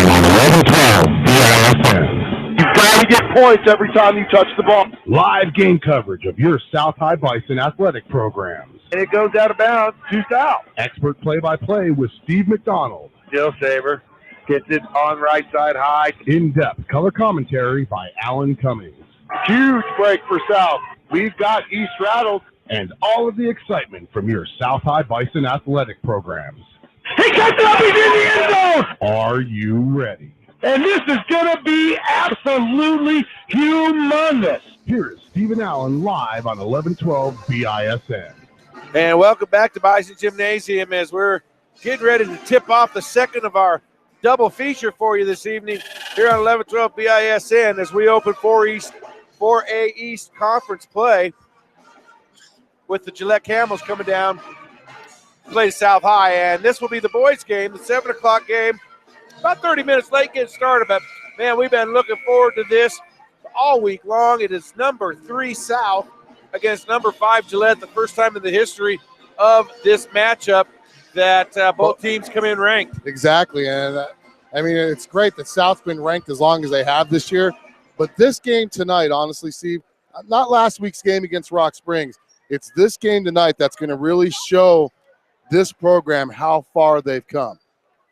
11-12 BISN. You've got to get points every time you touch the ball. Live game coverage of your South High Bison athletic programs. And it goes out of bounds to South. Expert play-by-play with Steve McDonald. Jill Saber gets it on right side high. In-depth color commentary by Alan Cummings. Huge break for South. We've got East rattled. And all of the excitement from your South High Bison athletic programs. He cuts it up, he's in the end zone! Are you ready? And this is going to be absolutely humongous. Here is Stephen Allen live on 11-12 BISN. And welcome back to Bison Gymnasium as we're getting ready to tip off the second of our double feature for you this evening here on 11-12 BISN as we open 4A East Conference play with the Gillette Camels coming down to play South High. And this will be the boys' game, the 7 o'clock game. About 30 minutes late getting started, but, man, we've been looking forward to this all week long. It is number 3 South against number 5 Gillette, the first time in the history of this matchup that both teams come in ranked. Exactly, and I mean, it's great that South's been ranked as long as they have this year, but this game tonight, honestly, Steve, not last week's game against Rock Springs, it's this game tonight that's going to really show this program how far they've come.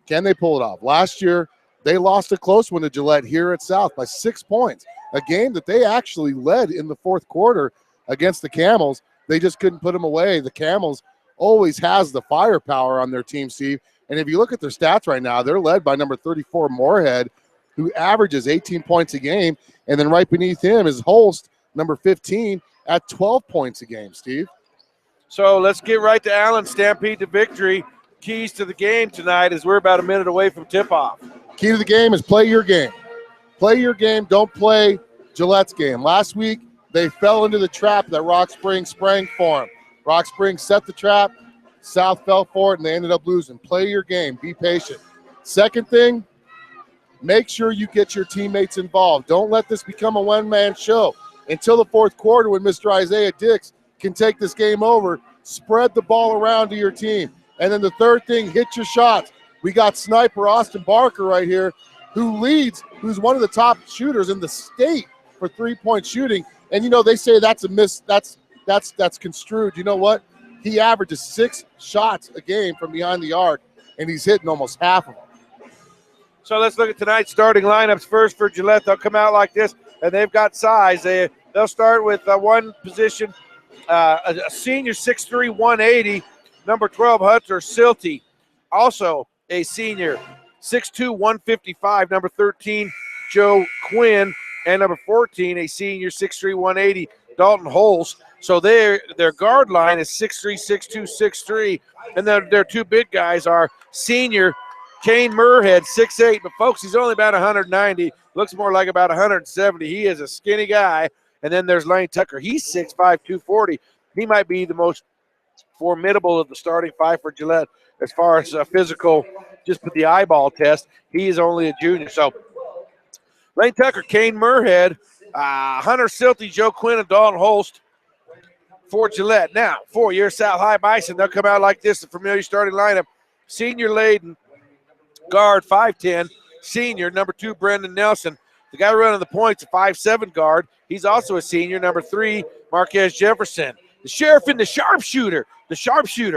Can they pull it off? Last year, they lost a close one to Gillette here at South by 6 points, a game that they actually led in the fourth quarter against the Camels. They just couldn't put them away. The Camels always has the firepower on their team, Steve. And if you look at their stats right now, they're led by number 34, Moorhead, who averages 18 points a game. And then right beneath him is Holst, number 15, at 12 points a game, Steve. So let's get right to Allen. Stampede to victory. Keys to the game tonight as we're about a minute away from tip-off. Key to the game is play your game. Play your game. Don't play Gillette's game. Last week, they fell into the trap that Rock Springs sprang for them. Rock Springs set the trap. South fell for it, and they ended up losing. Play your game. Be patient. Second thing, make sure you get your teammates involved. Don't let this become a one-man show. Until the fourth quarter when Mr. Isaiah Dix can take this game over, spread the ball around to your team. And then the third thing, hit your shots. We got sniper Austin Barker right here who leads, who's one of the top shooters in the state for three-point shooting. And, you know, they say that's a miss. That's construed. You know what? He averages 6 shots a game from behind the arc, and he's hitting almost half of them. So let's look at tonight's starting lineups first for Gillette. They'll come out like this, and they've got size. They'll start with one position, a senior 6'3", 180, number 12, Hunter Silty. Also a senior 6'2", 155, number 13, Joe Quinn. And number 14, a senior 6'3", 180, Dalton Holst. So their guard line is 6'3", 6'2", 6'3". And then their two big guys are senior Kane Murhead, 6'8", but folks, he's only about 190. Looks more like about 170. He is a skinny guy. And then there's Lane Tucker. He's 6'5", 240. He might be the most formidable of the starting 5 for Gillette as far as physical, just with the eyeball test. He is only a junior. So Lane Tucker, Kane Murhead, Hunter Silty, Joe Quinn, and Dalton Holst for Gillette. Now, for your South High Bison, they'll come out like this, the familiar starting lineup. Senior Layden, guard, 5'10", senior, number 2, Brendan Nelson. The guy running the points, a 5'7" guard. He's also a senior, number 3, Marquez Jefferson. The sheriff and the sharpshooter,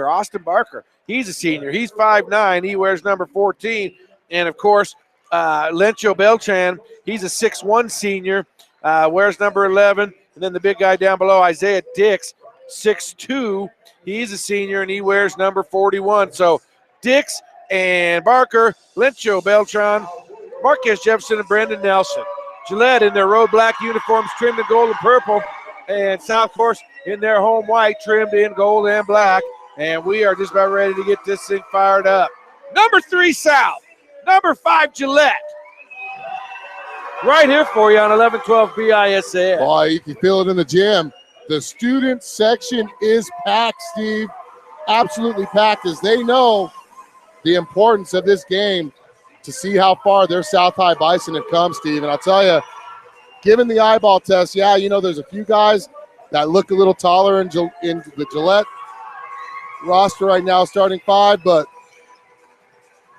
Austin Barker. He's a senior. He's 5'9". He wears number 14. And, of course, Lencho Beltran, he's a 6'1" senior, wears number 11. And then the big guy down below, Isaiah Dix, 6'2". He's a senior, and he wears number 41. So Dix and Barker, Lencho Beltran, Marquez Jefferson, and Brandon Nelson. Gillette in their road black uniforms trimmed in gold and purple. And South, of course, in their home white trimmed in gold and black. And we are just about ready to get this thing fired up. Number 3 South. Number 5 Gillette. Right here for you on 11-12 BISN. Boy, you can feel it in the gym. The student section is packed, Steve. Absolutely packed, as they know the importance of this game to see how far their South High Bison have come, Steve. And I'll tell you, given the eyeball test, yeah, you know, there's a few guys that look a little taller in the Gillette roster right now, starting 5, but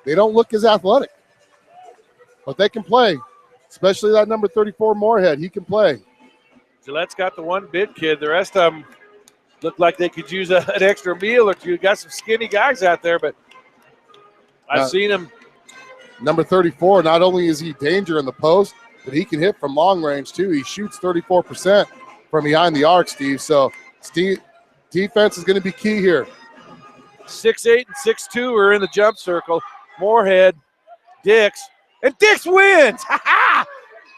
they don't look as athletic. But they can play, especially that number 34 Moorhead. He can play. Gillette's got the one big kid. The rest of them look like they could use an extra meal or two. Got some skinny guys out there, but I've seen them. Number 34, not only is he danger in the post, but he can hit from long range too. He shoots 34% from behind the arc, Steve. So defense is going to be key here. 6'8" and 6'2" are in the jump circle. Moorhead, Dix, and Dix wins.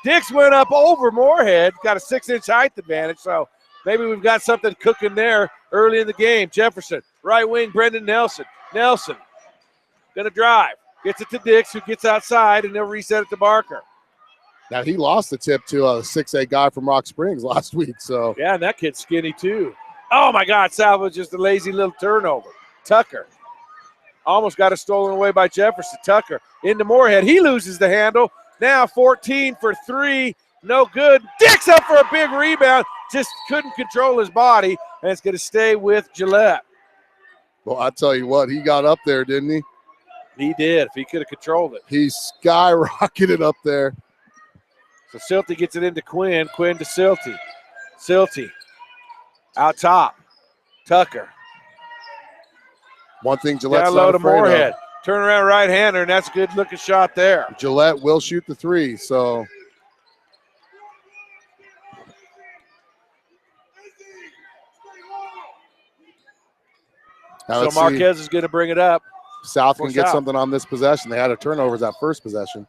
Dix went up over Moorhead, got a 6-inch height advantage, so maybe we've got something cooking there early in the game. Jefferson, right wing, Brendan Nelson. Nelson going to drive. Gets it to Dix, who gets outside, and they'll reset it to Barker. Now, he lost the tip to a 6'8" guy from Rock Springs last week. So yeah, and that kid's skinny too. Oh, my God, Sal was just a lazy little turnover. Tucker almost got it stolen away by Jefferson. Tucker into Moorhead. He loses the handle. Now 14 for 3. No good. Dix up for a big rebound. Just couldn't control his body, and it's going to stay with Gillette. Well, I tell you what, he got up there, didn't he? He did. If he could have controlled it. He skyrocketed up there. So Silty gets it into Quinn. Quinn to Silty. Silty out top. Tucker. One thing Gillette's Down low not to afraid Moorhead. of. Turn around right-hander, and that's a good-looking shot there. Gillette will shoot the 3, so. Now So Marquez is going to bring it up. South can get something on this possession. They had a turnover that first possession.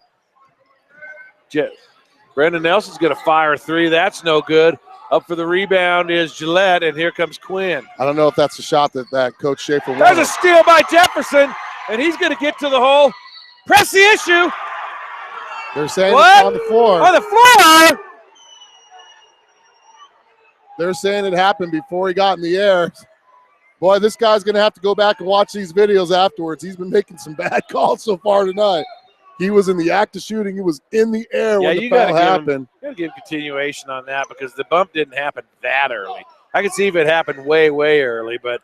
Brendan Nelson's going to fire a 3. That's no good. Up for the rebound is Gillette, and here comes Quinn. I don't know if that's the shot that Coach Schaefer There's wanted. a steal by Jefferson, and he's going to get to the hole. Press the issue. They're saying What? it's on the floor. On the floor. They're saying it happened before he got in the air. Boy, this guy's going to have to go back and watch these videos afterwards. He's been making some bad calls so far tonight. He was in the act of shooting. He was in the air when the foul happened. You got to give continuation on that because the bump didn't happen that early. I could see if it happened way, way early, but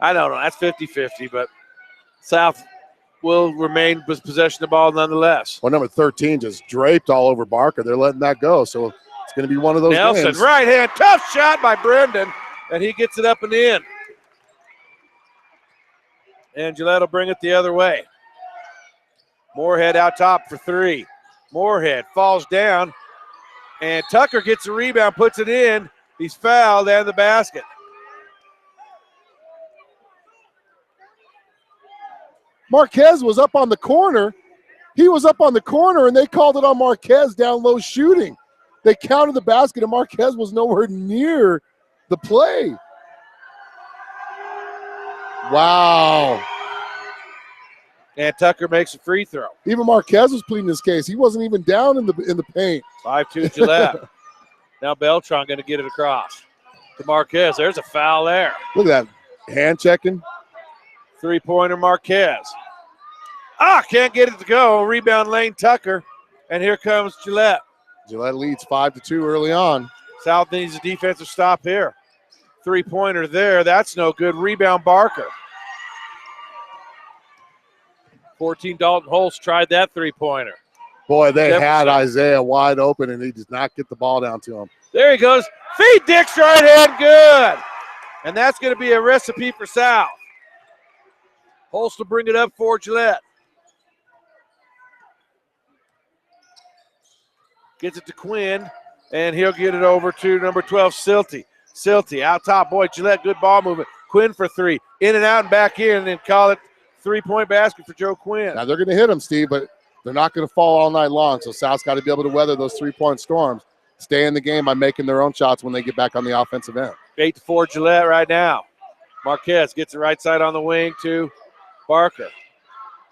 I don't know. That's 50-50, but South will remain with possession of the ball nonetheless. Well, number 13 just draped all over Barker. They're letting that go, so it's going to be one of those Nelson, games. right hand, tough shot by Brendan, and he gets it up and in. And Gillette will bring it the other way. Moorhead out top for 3. Moorhead falls down, and Tucker gets a rebound, puts it in. He's fouled and the basket. Marquez was up on the corner. He was up on the corner, and they called it on Marquez down low shooting. They counted the basket, and Marquez was nowhere near the play. Wow. And Tucker makes a free throw. Even Marquez was pleading his case. He wasn't even down in the paint. 5-2 Gillette. Now Beltran going to get it across to Marquez. There's a foul there. Look at that, hand checking. Three-pointer Marquez. Can't get it to go. Rebound lane Tucker. And here comes Gillette. Gillette leads 5-2 early on. South needs a defensive stop here. Three-pointer there. That's no good. Rebound Barker. 14 Dalton Holst tried that three-pointer. Boy, they Jefferson had Isaiah wide open, and he did not get the ball down to him. There he goes. Feed Dix right hand. Good. And that's going to be a recipe for South. Holst will bring it up for Gillette. Gets it to Quinn, and he'll get it over to number 12, Silty. Silty out top. Boy, Gillette, good ball movement. Quinn for 3. In and out and back in, and call it three-point basket for Joe Quinn. Now, they're going to hit him, Steve, but they're not going to fall all night long, so South's got to be able to weather those three-point storms, stay in the game by making their own shots when they get back on the offensive end. 8-4 Gillette right now. Marquez gets it right side on the wing to Barker.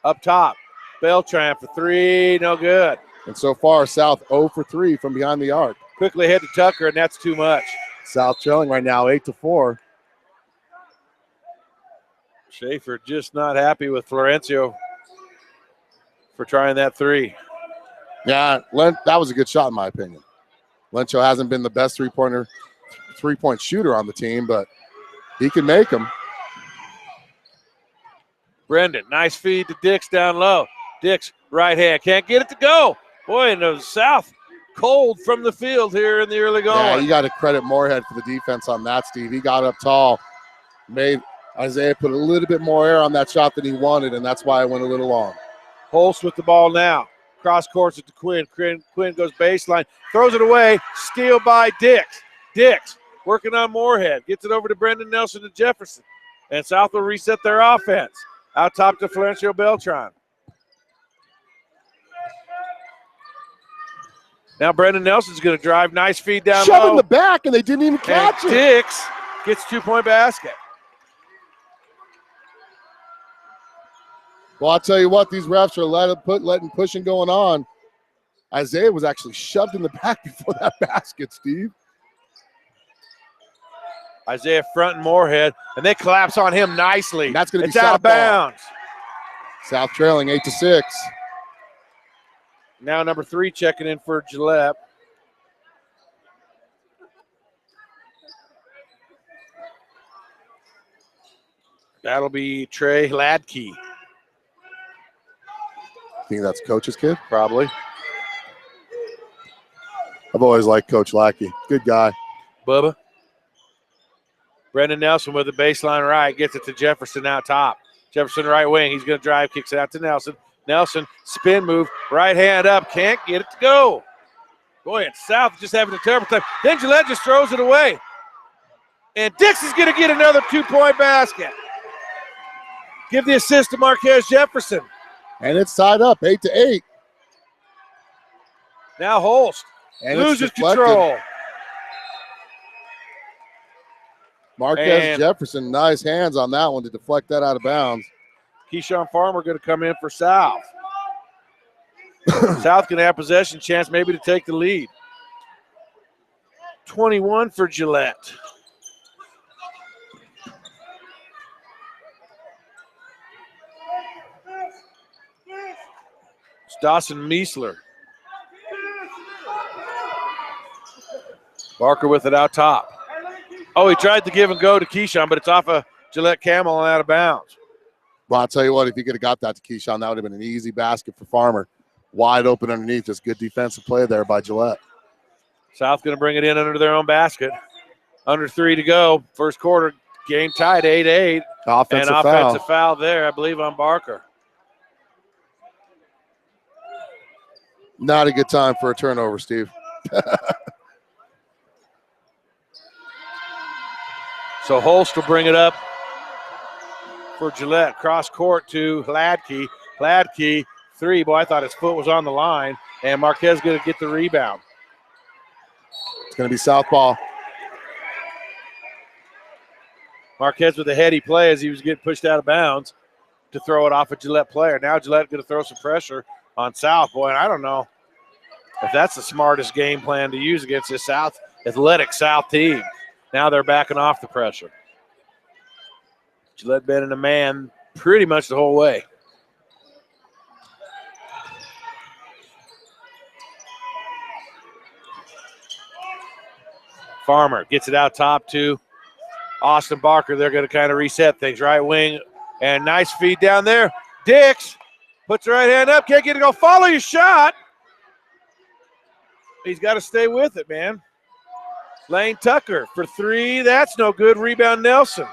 Up top, Beltran for 3, no good. And so far, South 0 for 3 from behind the arc. Quickly ahead to Tucker, and that's too much. South trailing right now 8-4. Schaefer just not happy with Florencio for trying that 3. Yeah, that was a good shot in my opinion. Lencho hasn't been the best three-point shooter on the team, but he can make them. Brendan, nice feed to Dix down low. Dix, right hand, can't get it to go. Boy, and the South cold from the field here in the early going. Yeah, you got to credit Moorhead for the defense on that, Steve. He got up tall, made Isaiah put a little bit more air on that shot than he wanted, and that's why it went a little long. Holst with the ball now. Cross course it to Quinn. Quinn goes baseline, throws it away. Steal by Dix. Dix working on Moorhead. Gets it over to Brendan Nelson to Jefferson. And South will reset their offense. Out top to Florencio Beltran. Now Brendan Nelson's going to drive. Nice feed down Shove low. in the back, and they didn't even catch it. Dix gets 2-point basket. Well, I'll tell you what, these refs are letting pushing going on. Isaiah was actually shoved in the back before that basket, Steve. Isaiah front and Moorhead, and they collapse on him nicely. And that's going to be It's out of bounds. South trailing 8-6. Now number 3 checking in for Gillette. That'll be Trey Ladke. Think that's Coach's kid? Probably. I've always liked Coach Lackey. Good guy. Bubba. Brendan Nelson with the baseline right. Gets it to Jefferson out top. Jefferson right wing. He's going to drive. Kicks it out to Nelson. Nelson, spin move. Right hand up. Can't get it to go. Boy, and South just having a terrible time. Then Gillette just throws it away. And Dix is going to get another 2-point basket. Give the assist to Marquez Jefferson. And it's tied up 8-8. Now Holst And loses control. Marquez Jefferson, nice hands on that one to deflect that out of bounds. Keyshawn Farmer going to come in for South. South going to have possession chance maybe to take the lead. 21 for Gillette. It's Dawson Meisler. Barker with it out top. Oh, he tried to give and go to Keyshawn, but it's off a Gillette Camel and out of bounds. Well, I'll tell you what, if you could have got that to Keyshawn, that would have been an easy basket for Farmer. Wide open underneath. Just good defensive play there by Gillette. South going to bring it in under their own basket. Under 3 to go. First quarter, game tied 8-8. Offensive foul there, I believe, on Barker. Not a good time for a turnover, Steve. So Holst will bring it up for Gillette. Cross court to Ladke. Ladke, 3. Boy, I thought his foot was on the line. And Marquez going to get the rebound. It's going to be southpaw. Marquez with a heady play as he was getting pushed out of bounds to throw it off a Gillette player. Now Gillette going to throw some pressure on South. Boy, and I don't know if that's the smartest game plan to use against this athletic South team. Now they're backing off the pressure. Gillette been in a man pretty much the whole way. Farmer gets it out top to Austin Barker. They're going to kind of reset things. Right wing and nice feed down there. Dix puts the right hand up. Can't get it to go. Follow your shot. He's got to stay with it, man. Lane Tucker for 3. That's no good. Rebound Nelson.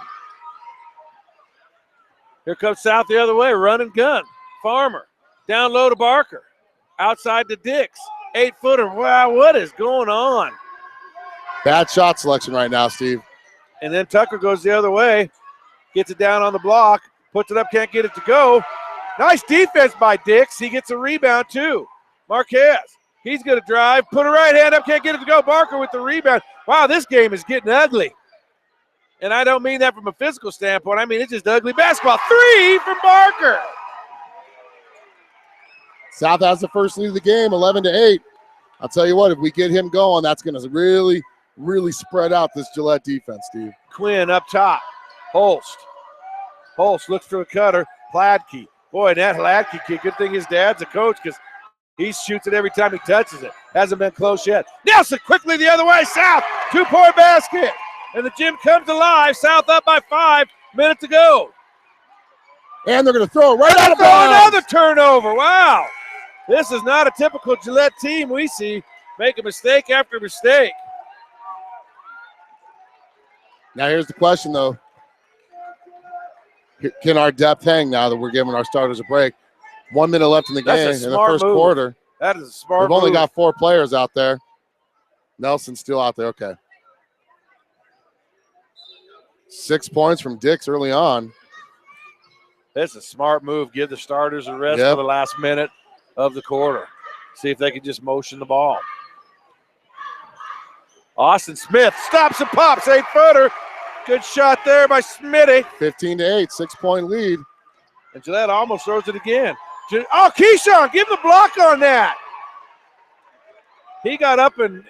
Here comes South the other way. Run and gun. Farmer. Down low to Barker. Outside to Dix. 8-footer. Wow, what is going on? Bad shot selection right now, Steve. And then Tucker goes the other way. Gets it down on the block. Puts it up. Can't get it to go. Nice defense by Dix. He gets a rebound too. Marquez. He's going to drive. Put a right hand up. Can't get it to go. Barker with the rebound. Wow, this game is getting ugly. And I don't mean that from a physical standpoint. I mean, it's just ugly basketball. 3 from Barker. South has the first lead of the game, 11-8. I'll tell you what, if we get him going, that's going to really, really spread out this Gillette defense, Steve. Quinn up top. Holst. Holst looks for a cutter. Ladke. Boy, that Ladke kid, good thing his dad's a coach because he shoots it every time he touches it. Hasn't been close yet. Nelson quickly the other way. South, 2-point basket. And the gym comes alive. South up by 5. Minute to go. And they're going to throw it right out of bounds. Another turnover. Wow. This is not a typical Gillette team we see make a mistake after mistake. Now here's the question, though. Can our depth hang now that we're giving our starters a break? 1 minute left in the game in the first quarter. That is a smart We've only got 4 players out there. Nelson's still out there. Okay. 6 points from Dix early on. That's a smart move. Give the starters a rest for the last minute of the quarter. See if they can just motion the ball. Austin Smith stops and pops, 8-footer. Good shot there by Smitty. 15-8, 6-point lead. And Gillette almost throws it again. Oh, Keyshawn, give the block on that. He got up and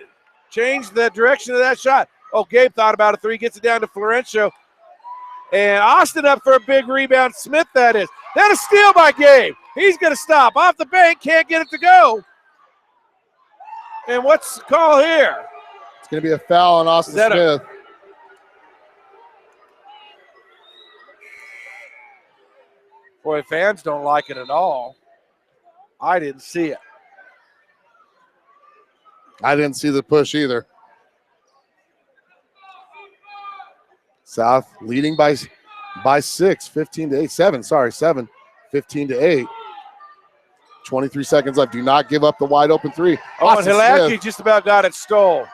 changed the direction of that shot. Oh, Gabe thought about a 3, gets it down to Florencio. And Austin up for a big rebound. Smith, that is. Then a steal by Gabe. He's going to stop. Off the bank, can't get it to go. And what's the call here? It's going to be a foul on Austin Smith. Boy, fans don't like it at all. I didn't see it. I didn't see the push either. South leading by 6, 15-8, 7, 15-8. 23 seconds left. Do not give up the wide open 3. Oh, and Hilaki just about got it stole.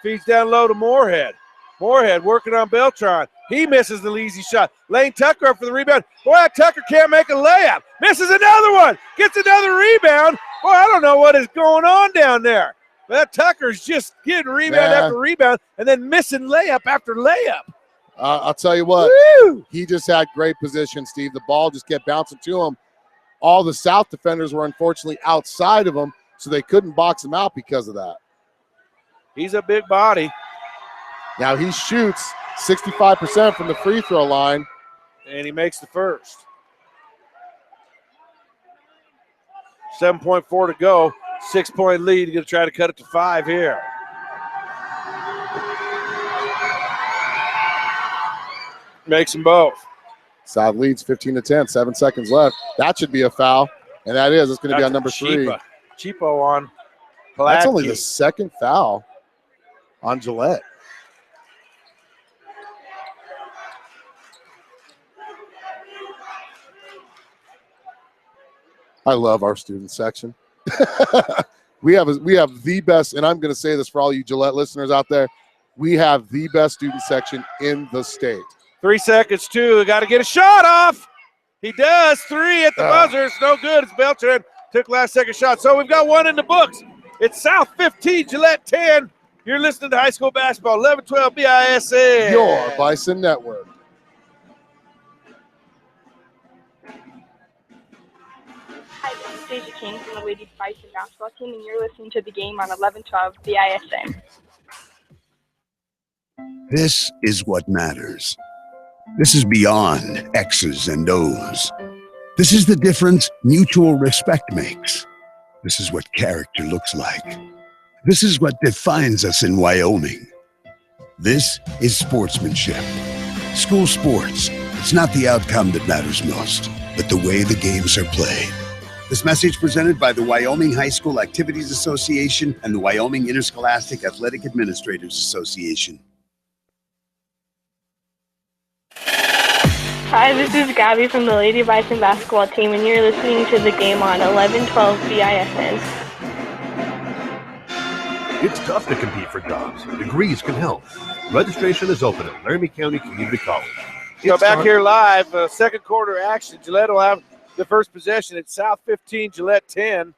Feeds down low to Moorhead. Moorhead working on Beltran. He misses the easy shot. Lane Tucker up for the rebound. Boy, Tucker can't make a layup. Misses another one. Gets another rebound. Boy, I don't know what is going on down there. That Tucker's just getting rebound after rebound and then missing layup after layup. I'll tell you what. Woo! He just had great position, Steve. The ball just kept bouncing to him. All the South defenders were unfortunately outside of him, so they couldn't box him out because of that. He's a big body. Now he shoots 65% from the free throw line. And he makes the first. 7.4 to go. 6-point lead. He's going to try to cut it to 5 here. Makes them both. South leads 15-10, 7 seconds left. That should be a foul, and that is. It's going to be on number 3. Cheapo on Palatke. That's only the second foul on Gillette. I love our student section. we have the best, and I'm going to say this for all you Gillette listeners out there, we have the best student section in the state. 3 seconds, too. Got to get a shot off. He does. 3 at the buzzer. It's no good. It's Beltran. Took last second shot. So we've got 1 in the books. It's South 15, Gillette 10. You're listening to high school basketball, 11-12 BISN. Your Bison Network. Hi, this is Deja King from the Ladies Bison basketball team, and you're listening to the game on 11-12 BISN. This is what matters. This is beyond X's and O's. This is the difference mutual respect makes. This is what character looks like. This is what defines us in Wyoming. This is sportsmanship. School sports, it's not the outcome that matters most, but the way the games are played. This message presented by the Wyoming High School Activities Association and the Wyoming Interscholastic Athletic Administrators Association. Hi, this is Gabby from the Lady Bison basketball team, and you're listening to the game on 11-12 BISN. It's tough to compete for jobs. Degrees can help. Registration is open at Laramie County Community College. So back here live, second quarter action. Gillette will have the first possession. It's South 15, Gillette 10.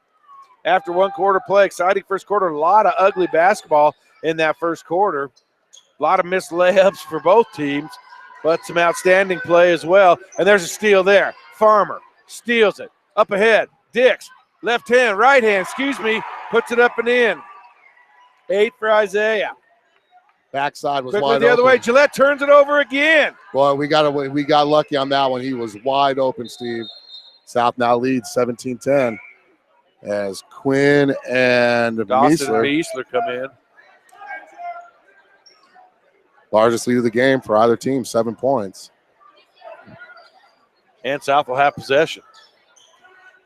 After 1 quarter play, exciting first quarter. A lot of ugly basketball in that first quarter. A lot of missed layups for both teams, but some outstanding play as well. And there's a steal there. Farmer steals it. Up ahead. Dix, left hand, right hand, puts it up and in. 8 for Isaiah. Backside was Quickly wide the other open. way. Gillette turns it over again. Boy, we got lucky on that one. He was wide open, Steve. South now leads 17-10 as Quinn and Dawson and Meisler come in. Largest lead of the game for either team, 7 points. And South will have possession.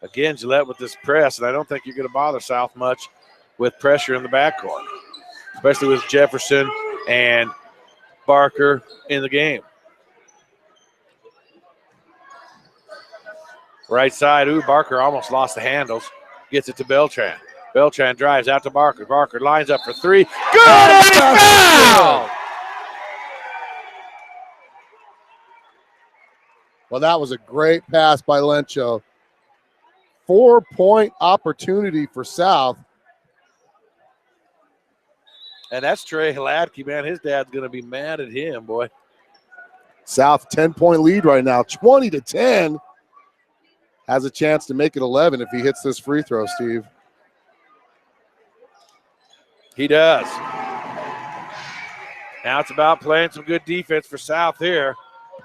Again, Gillette with this press, and I don't think you're going to bother South much with pressure in the backcourt, especially with Jefferson and Barker in the game. Right side, Barker almost lost the handles. Gets it to Beltran. Beltran drives out to Barker. Barker lines up for three. Good, and he fouled! Well, that was a great pass by Lencho. 4-point opportunity for South. And that's Trey Hladke, man. His dad's going to be mad at him, boy. South 10-point lead right now, 20-10. Has a chance to make it 11 if he hits this free throw, Steve. He does. Now it's about playing some good defense for South here,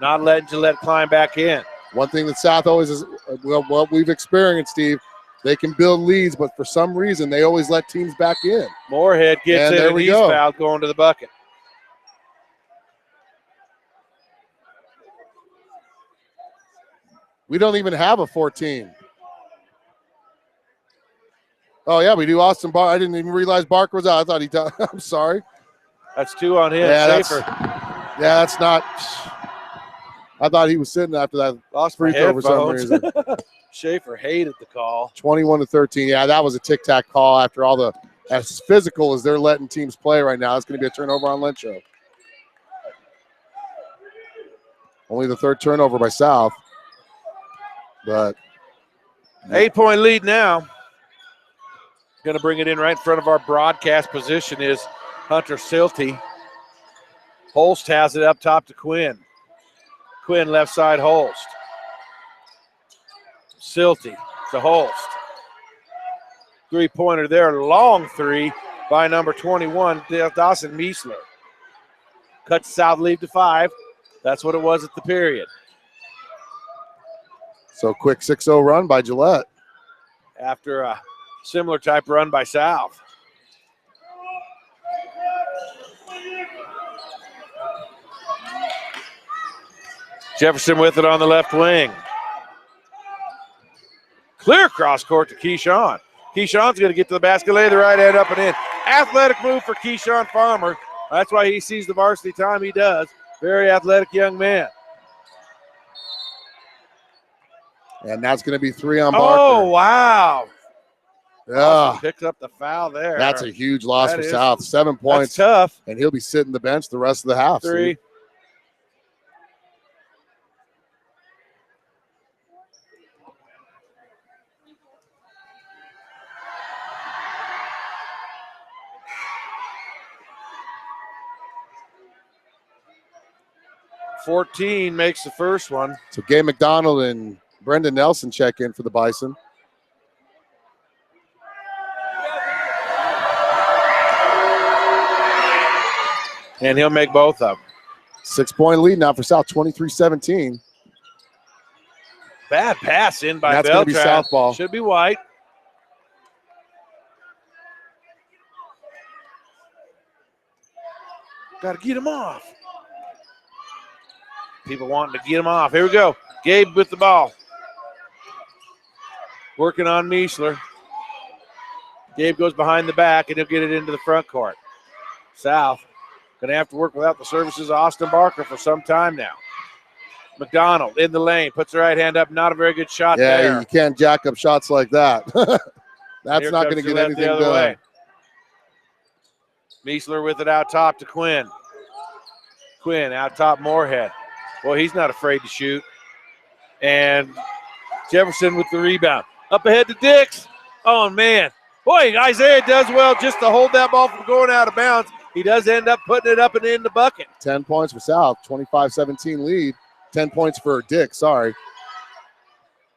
not letting Gillette climb back in. One thing that South always is, well, what we've experienced, Steve, they can build leads, but for some reason they always let teams back in. Moorhead gets in and he's fouled going to the bucket. We don't even have a 14. Oh, yeah, we do. Austin Barker. I didn't even realize Barker was out. I thought he done. I'm sorry. That's 2 on him. Yeah, Schaefer. That's not. I thought he was sitting after that Lost free throw for some reason. Schaefer hated the call. 21-13. Yeah, that was a tic-tac call after all the as physical as they're letting teams play right now. It's going to be a turnover on Lencho. Only the 3rd turnover by South. But 8-point lead now. Going to bring it in right in front of our broadcast position is Hunter Silty. Holst has it up top to Quinn. Quinn left side Holst. Silty to Holst. 3-pointer there, long 3 by number 21, Dawson Meisler. Cuts South lead to 5. That's what it was at the period. So quick 6-0 run by Gillette. After a similar type run by South. Jefferson with it on the left wing. Clear cross court to Keyshawn. Keyshawn's going to get to the basket, lay the right hand up and in. Athletic move for Keyshawn Farmer. That's why he sees the varsity time he does. Very athletic young man. And that's going to be 3 on Barker. Oh, wow. Yeah. Picked up the foul there. That's a huge loss for South. 7 points. That's tough. And he'll be sitting the bench the rest of the half. 3. See? $14 makes the first one. So Gabe McDonald and Brendan Nelson check in for the Bison. And he'll make both of them. 6-point lead now for South, 23-17. Bad pass in by That's Beltran. going to be South ball. Should be White. Got to get him off. People wanting to get him off. Here we go. Gabe with the ball. Working on Meisler. Gabe goes behind the back, and he'll get it into the front court. South going to have to work without the services of Austin Barker for some time now. McDonald in the lane, puts the right hand up. Not a very good shot there. Yeah, you can't jack up shots like that. That's Here not going to get anything the other done. way. Meisler with it out top to Quinn. Quinn out top Moorhead. Boy, he's not afraid to shoot. And Jefferson with the rebound. Up ahead to Dix. Oh, man. Boy, Isaiah does well just to hold that ball from going out of bounds. He does end up putting it up and in the bucket. 10 points for South, 25-17 lead. 10 points for Dick, sorry.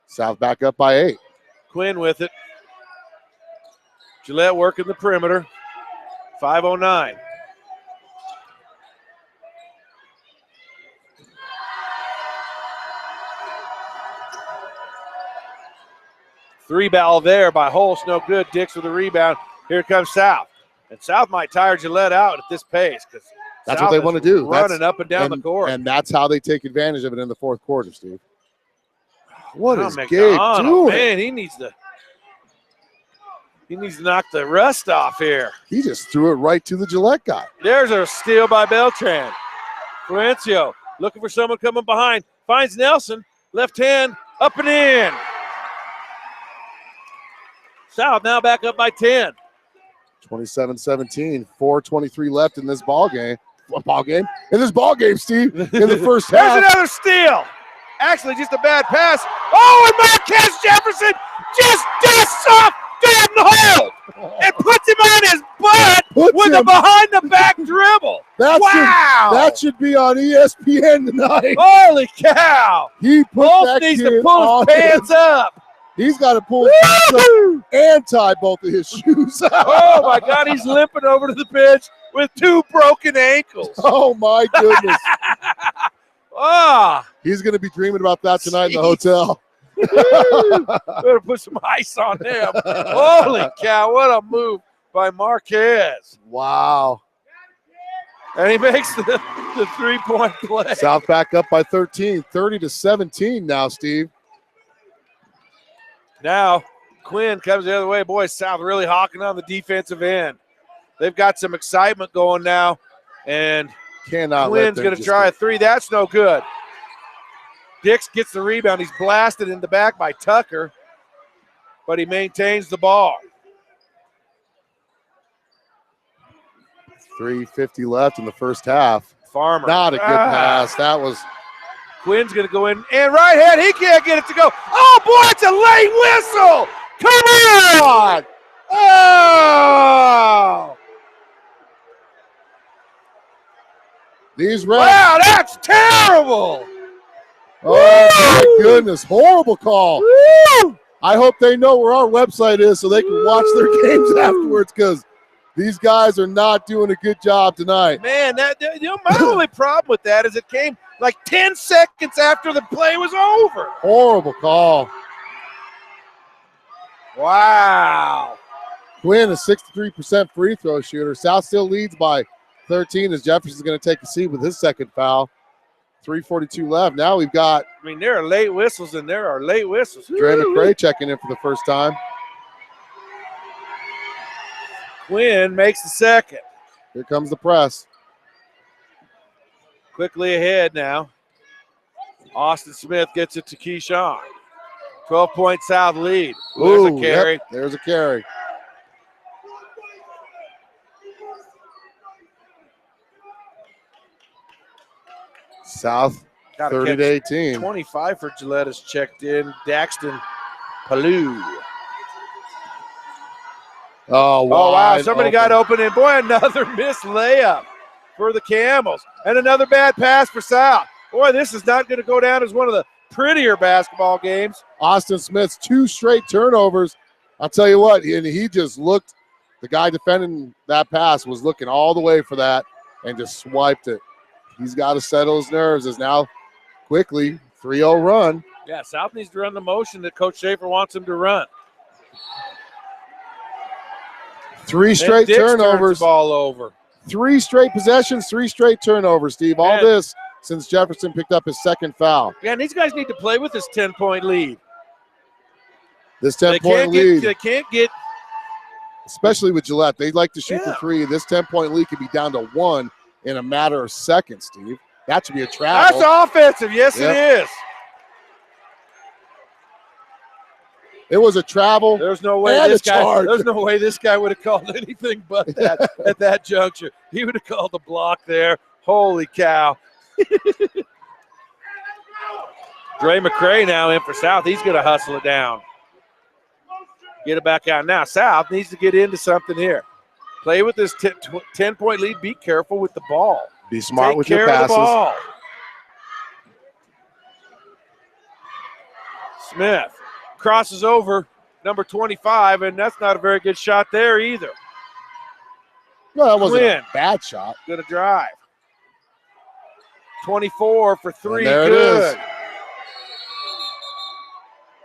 South back up by 8. Quinn with it. Gillette working the perimeter. 5:09. Three ball there by Holst, no good. Dix with the rebound. Here comes South. And South might tire Gillette out at this pace because that's what they want to do. Running up and down the court. And that's how they take advantage of it in the fourth quarter, Steve. What is Gabe McDonald, doing? man, he needs to knock the rust off here. He just threw it right to the Gillette guy. There's a steal by Beltran. Florencio looking for someone coming behind. Finds Nelson. Left hand up and in. South now back up by 10. 27-17, 4:23 left in this ball game. In this ball game, Steve, in the first half. There's another steal. Actually, just a bad pass. Oh, and Marquez Jefferson just dusts off Gordon Holt and puts him on his butt with a behind-the-back dribble. Wow. That should be on ESPN tonight. Holy cow. He put Holt that needs kid to pull his pants up. He's got to pull his pants up and tie both of his shoes. Oh, my God, he's limping over to the bench with 2 broken ankles. Oh, my goodness. Ah. He's going to be dreaming about that tonight in the hotel. Better put some ice on him. Holy cow, what a move by Marquez. Wow. And he makes the 3-point play. South back up by 13, 30-17 now, Steve. Now, Quinn comes the other way. Boy, South really hawking on the defensive end. They've got some excitement going now, and Quinn's going to try a 3. That's no good. Dix gets the rebound. He's blasted in the back by Tucker, but he maintains the ball. 3:50 left in the first half. Farmer. Not a good pass. That was. Quinn's going to go in and right hand. He can't get it to go. Oh, boy, it's a late whistle. Come on. Oh. These refs. Wow, that's terrible. Oh, my goodness. Horrible call. Woo! I hope they know where our website is so they can watch their games afterwards because these guys are not doing a good job tonight. Man, my only problem with that is it came like 10 seconds after the play was over. Horrible call. Wow. Quinn, a 63% free throw shooter. South still leads by 13 as Jefferson's going to take a seat with his second foul. 3:42 left. Now we've got. I mean, there are late whistles and there are late whistles. Dre McRae checking in for the first time. Quinn makes the second. Here comes the press. Quickly ahead now. Austin Smith gets it to Keyshawn. 12-point South lead. There's a carry. Yep, there's a carry. South 30-18. 25 for Gillette is checked in. Daxton Palou. Oh, wow. Somebody got open, and boy, another missed layup for the Camels. And another bad pass for South. Boy, this is not going to go down as one of the prettier basketball games. Austin Smith's 2 straight turnovers. I'll tell you what, and he just looked, the guy defending that pass was looking all the way for that and just swiped it. He's got to settle his nerves as now quickly 3-0 run. Yeah, South needs to run the motion that Coach Schaefer wants him to run. 3 straight turnovers. Ball over. 3 straight possessions, 3 straight turnovers, Steve. All this since Jefferson picked up his second foul. Yeah, and these guys need to play with this 10-point lead. This 10-point lead. They can't get. Especially with Gillette. They like to shoot the 3. This 10-point lead could be down to 1 in a matter of seconds, Steve. That should be a travel. That's offensive. Yes, it is. It was a travel. There's no way this guy would have called anything but that at that juncture. He would have called the block there. Holy cow. Dre McRae now in for South. He's going to hustle it down. Get it back out. Now South needs to get into something here. Play with this 10-point lead. Be careful with the ball. Be smart with your passes. Take care of the ball. Smith crosses over number 25, and that's not a very good shot there either. No, that wasn't a bad shot. Going to drive. 24 for 3. And there good. It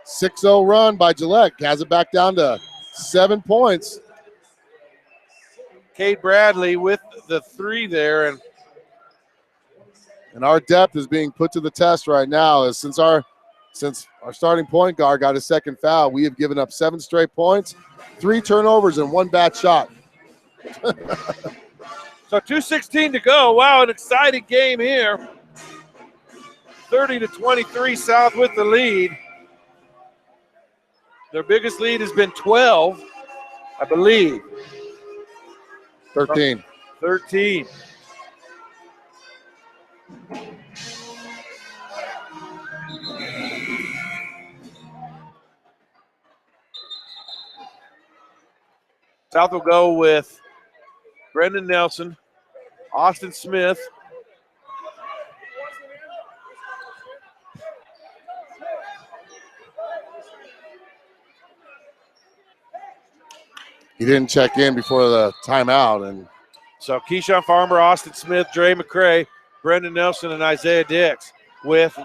is. 6-0 run by Gillette. Has it back down to 7 points. Cade Bradley with the 3 there. And our depth is being put to the test right now, as since our since our starting point guard got his second foul, we have given up 7 straight points, 3 turnovers, and 1 bad shot. So 2:16 to go. Wow, an exciting game here. 30-23, South with the lead. Their biggest lead has been 12, I believe. 13. 13. South will go with Brendan Nelson, Austin Smith, He didn't check in before the timeout. And so Keyshawn Farmer, Austin Smith, Dre McCray, Brendan Nelson, and Isaiah Dix with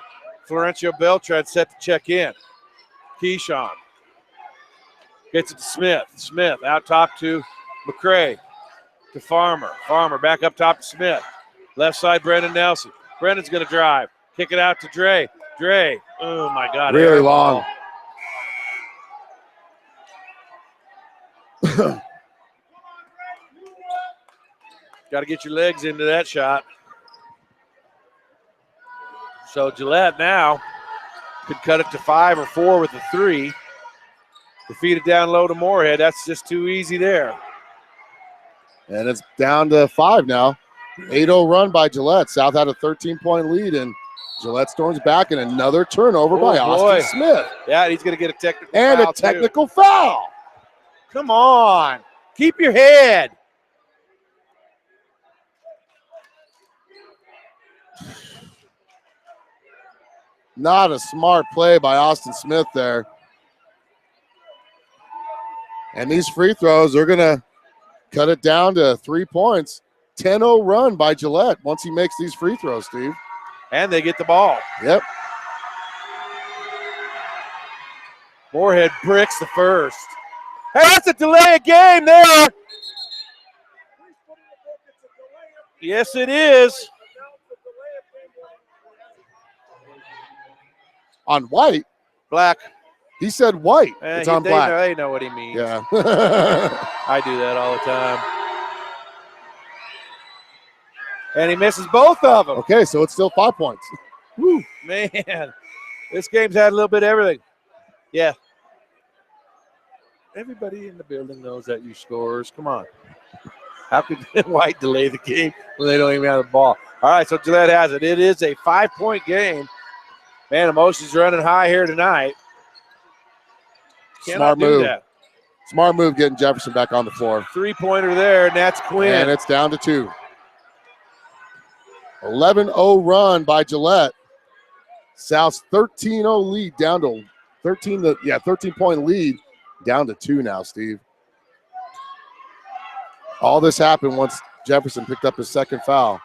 Florencio Beltran set to check in. Keyshawn gets it to Smith. Smith out top to McCray, to Farmer. Farmer back up top to Smith. Left side, Brendan Nelson. Brendan's going to drive. Kick it out to Dre. Dre, oh my God. really long. Got to get your legs into that shot. So Gillette now could cut it to 5 or 4 with a 3. To feed it down low to Moorhead. That's just too easy there. And it's down to 5 now. 8-0 run by Gillette. South had a 13-point lead, and Gillette storms back, and another turnover by Austin Smith. Yeah, he's going to get a technical and foul. A technical foul. Come on. Keep your head. Not a smart play by Austin Smith there. And these free throws are going to cut it down to 3 points. 10-0 run by Gillette once he makes these free throws, Steve. And they get the ball. Yep. Moorhead bricks the first. Hey, that's a delay of game there. Yes, it is. On white? Black. He said white. It's on black. They know what he means. Yeah. I do that all the time. And he misses both of them. Okay, so it's still 5 points. Woo, man. This game's had a little bit of everything. Yeah. Everybody in the building knows that you scorers. Come on. How could White delay the game when they don't even have the ball? All right, so Gillette has it. It is a 5-point game. Man, emotions running high here tonight. Smart move. Smart move getting Jefferson back on the floor. 3-pointer there, and that's Quinn. And it's down to 2. 11-0 run by Gillette. South's 13-0 lead down to 13-point lead down to 2 now, Steve. All this happened once Jefferson picked up his second foul.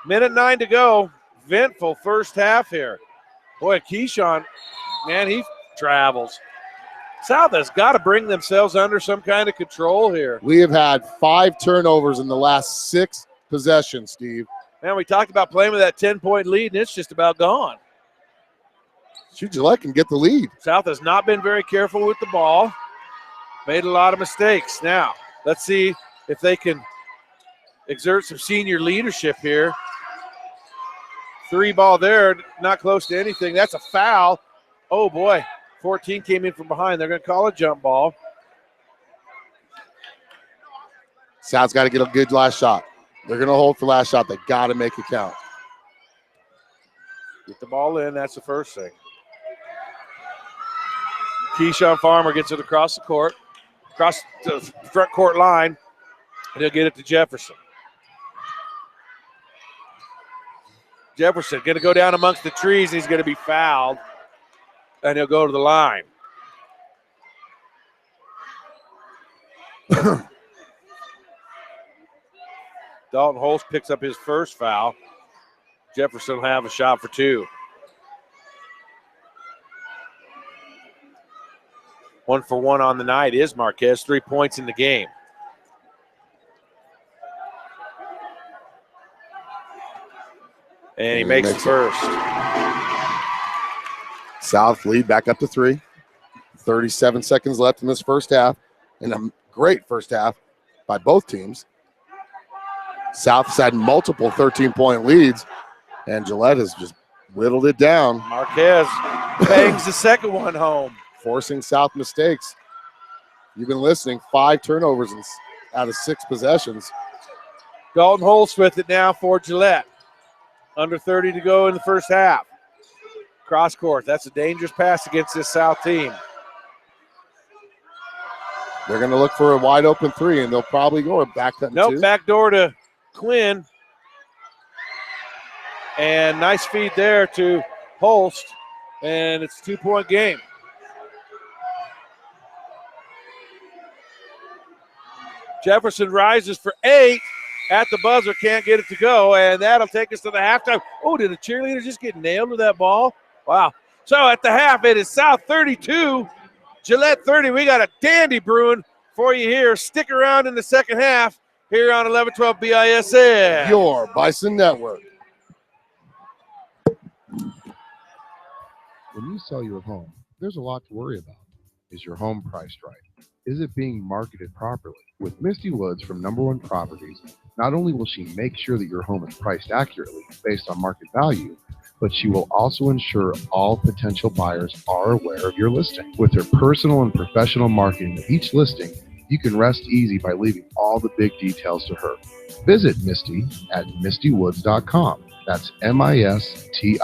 Minute 9 to go. Ventful first half here. Boy, Keyshawn, man, he travels. South has got to bring themselves under some kind of control here. We have had 5 turnovers in the last 6 possessions, Steve. Man, we talked about playing with that 10-point lead, and it's just about gone. Shoot, Gillette can get the lead. South has not been very careful with the ball. Made a lot of mistakes. Now, let's see if they can exert some senior leadership here. 3 ball there, not close to anything. That's a foul. Oh, boy. 14 came in from behind. They're going to call a jump ball. South's got to get a good last shot. They're going to hold for last shot. They got to make it count. Get the ball in. That's the first thing. Keyshawn Farmer gets it across the court, across the front court line, and he'll get it to Jefferson. Jefferson going to go down amongst the trees, and he's going to be fouled, and he'll go to the line. Dalton Holst picks up his first foul. Jefferson will have a shot for 2. 1 for 1 on the night is Marquez. 3 points in the game. And he makes the first. South lead back up to 3. 37 seconds left in this first half. And a great first half by both teams. South has had multiple 13-point leads, and Gillette has just whittled it down. Marquez bangs the second one home. Forcing South mistakes. You've been listening, 5 turnovers out of 6 possessions. Dalton Holtz with it now for Gillette. Under 30 to go in the first half. Cross court, that's a dangerous pass against this South team. They're going to look for a wide open 3, and they'll probably go a back cut. Nope, back door to Quinn. And nice feed there to Holst. And it's a 2-point game. Jefferson rises for 8 at the buzzer, can't get it to go, and that'll take us to the halftime. Oh, did a cheerleader just get nailed with that ball? Wow. So at the half, it is South 32, Gillette 30. We got a dandy brewing for you here. Stick around in the second half here on 1112 BISN. Your Bison Network. When you sell your home, there's a lot to worry about. Is your home priced right? Is it being marketed properly? With Misty Woods from Number One Properties, not only will she make sure that your home is priced accurately based on market value, but she will also ensure all potential buyers are aware of your listing. With her personal and professional marketing of each listing, you can rest easy by leaving all the big details to her. Visit Misty at mistywoods.com. That's MISTIE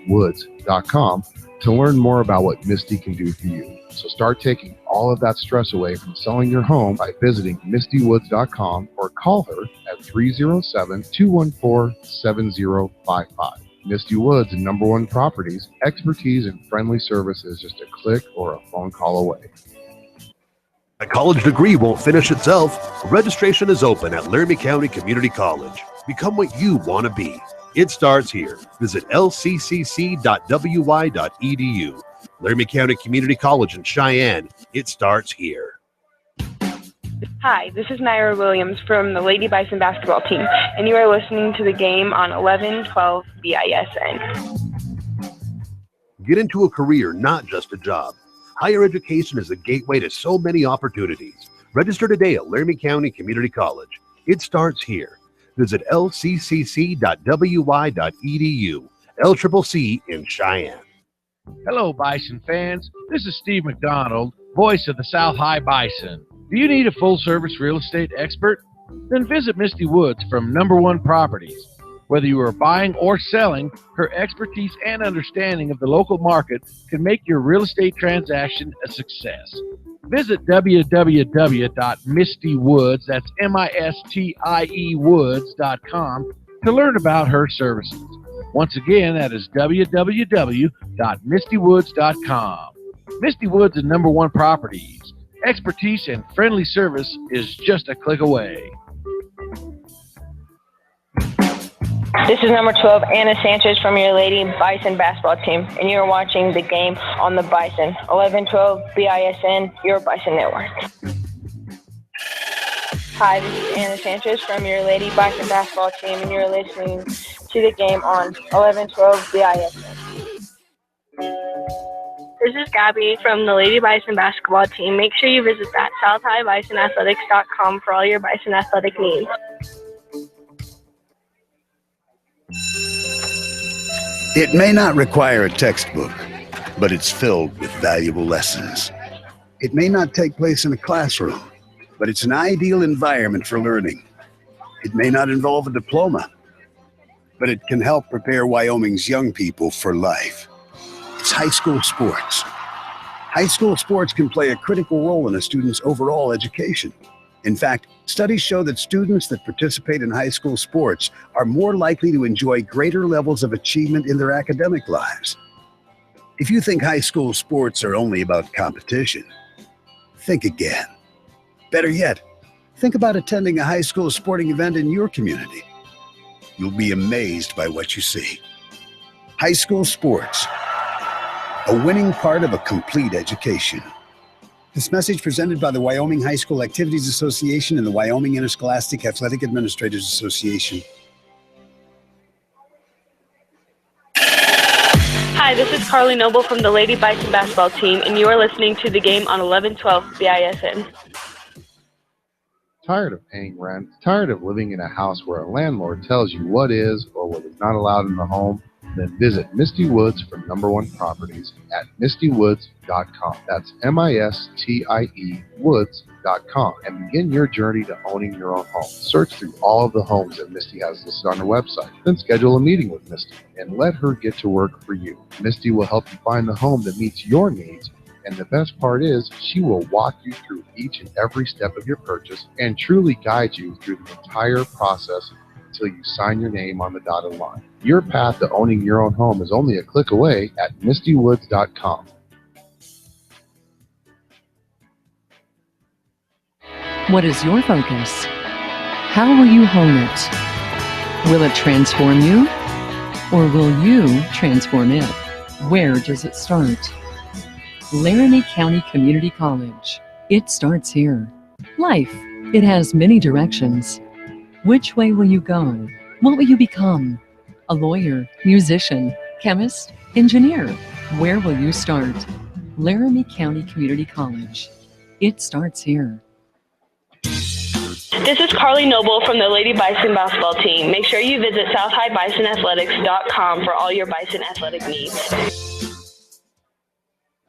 woods.com to learn more about what Misty can do for you. So start taking all of that stress away from selling your home by visiting mistywoods.com or call her at 307-214-7055. Misty Woods and Number One Properties, expertise and friendly service is just a click or a phone call away. A college degree won't finish itself. Registration is open at Laramie County Community College. Become what you want to be. It starts here. Visit lccc.wy.edu. Laramie County Community College in Cheyenne. It starts here. Hi, this is Naira Williams from the Lady Bison basketball team, and you are listening to the game on 1112 BISN. Get into a career, not just a job. Higher education is a gateway to so many opportunities. Register today at Laramie County Community College. It starts here. Visit lccc.wy.edu. LCCC in Cheyenne. Hello, Bison fans. This is Steve McDonald, voice of the South High Bison. Do you need a full-service real estate expert? Then visit Misty Woods from Number One Properties. Whether you are buying or selling, her expertise and understanding of the local market can make your real estate transaction a success. Visit www.mistywoods, that's MISTIE woods.com, to learn about her services. Once again, that is www.mistywoods.com. Misty Woods and Number One Properties. Expertise and friendly service is just a click away. This is number 12, Anna Sanchez from your Lady Bison basketball team, and you're watching the game on the Bison. 1112 BISN, your Bison Network. Hi, this is Anna Sanchez from your Lady Bison basketball team, and you're listening to the game on 1112 BISN. This is Gabby from the Lady Bison basketball team. Make sure you visit that southhighbisonathletics.com for all your Bison athletic needs. It may not require a textbook, but it's filled with valuable lessons. It may not take place in a classroom, but it's an ideal environment for learning. It may not involve a diploma, but it can help prepare Wyoming's young people for life. It's high school sports. High school sports can play a critical role in a student's overall education. In fact, studies show that students that participate in high school sports are more likely to enjoy greater levels of achievement in their academic lives. If you think high school sports are only about competition, think again. Better yet, think about attending a high school sporting event in your community. You'll be amazed by what you see. High school sports, a winning part of a complete education. This message presented by the Wyoming High School Activities Association and the Wyoming Interscholastic Athletic Administrators Association. Hi, this is Carly Noble from the Lady Bison basketball team, and you are listening to the game on 1112 BISN. Tired of paying rent? Tired of living in a house where a landlord tells you what is or what is not allowed in the home? Then visit Misty Woods from Number One Properties at mistywoods.com. That's MISTIE Woods.com and begin your journey to owning your own home. Search through all of the homes that Misty has listed on her website. Then schedule a meeting with Misty and let her get to work for you. Misty will help you find the home that meets your needs. And the best part is, she will walk you through each and every step of your purchase and truly guide you through the entire process until you sign your name on the dotted line. Your path to owning your own home is only a click away at mistywoods.com. What is your focus? How will you hone it? Will it transform you? Or will you transform it? Where does it start? Laramie County Community College. It starts here. Life, it has many directions. Which way will you go? What will you become? A lawyer, musician, chemist, engineer? Where will you start? Laramie County Community College. It starts here. This is Carly Noble from the Lady Bison basketball team. Make sure you visit southhighbisonathletics.com for all your Bison athletic needs.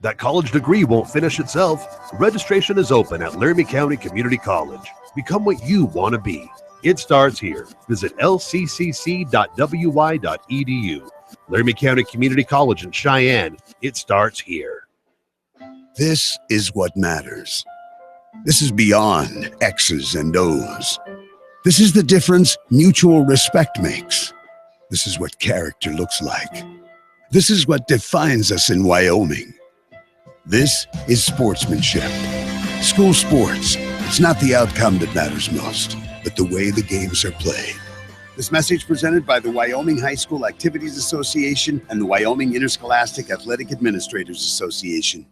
That college degree won't finish itself. Registration is open at Laramie County Community College. Become what you want to be. It starts here. Visit lccc.wy.edu. Laramie County Community College in Cheyenne. It starts here. This is what matters. This is beyond X's and O's. This is the difference mutual respect makes. This is what character looks like. This is what defines us in Wyoming. This is sportsmanship. School sports. It's not the outcome that matters most, but the way the games are played. This message presented by the Wyoming High School Activities Association and the Wyoming Interscholastic Athletic Administrators Association.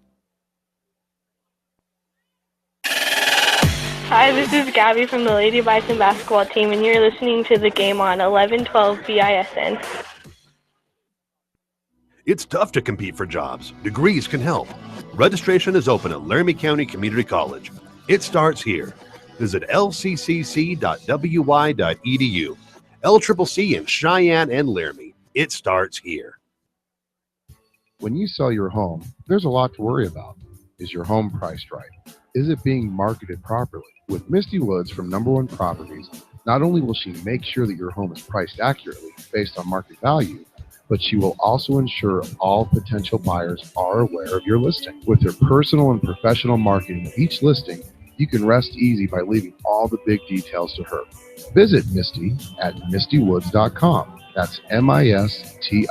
Hi, this is Gabby from the Lady Bison basketball team, and you're listening to the game on 1112 BISN. It's tough to compete for jobs. Degrees can help. Registration is open at Laramie County Community College. It starts here. Visit lccc.wy.edu. LCCC in Cheyenne and Laramie. It starts here. When you sell your home, there's a lot to worry about. Is your home priced right? Is it being marketed properly? With Misty Woods from Number One Properties, not only will she make sure that your home is priced accurately based on market value, but she will also ensure all potential buyers are aware of your listing. With her personal and professional marketing of each listing, you can rest easy by leaving all the big details to her. Visit Misty at mistywoods.com. That's MISTIE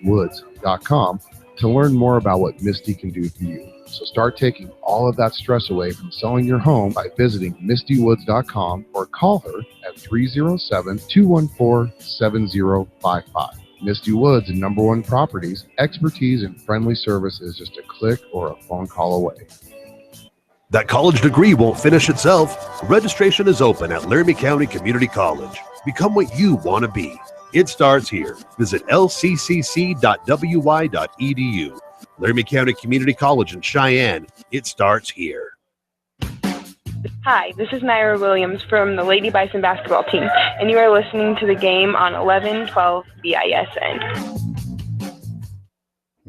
Woods.com to learn more about what Misty can do for you. So start taking all of that stress away from selling your home by visiting mistywoods.com or call her at 307-214-7055. Misty Woods and Number One Properties, expertise and friendly service is just a click or a phone call away. That college degree won't finish itself. Registration is open at Laramie County Community College. Become what you want to be. It starts here. Visit lccc.wy.edu. Laramie County Community College in Cheyenne. It starts here. Hi, this is Naira Williams from the Lady Bison basketball team, and you are listening to the game on 1112 BISN.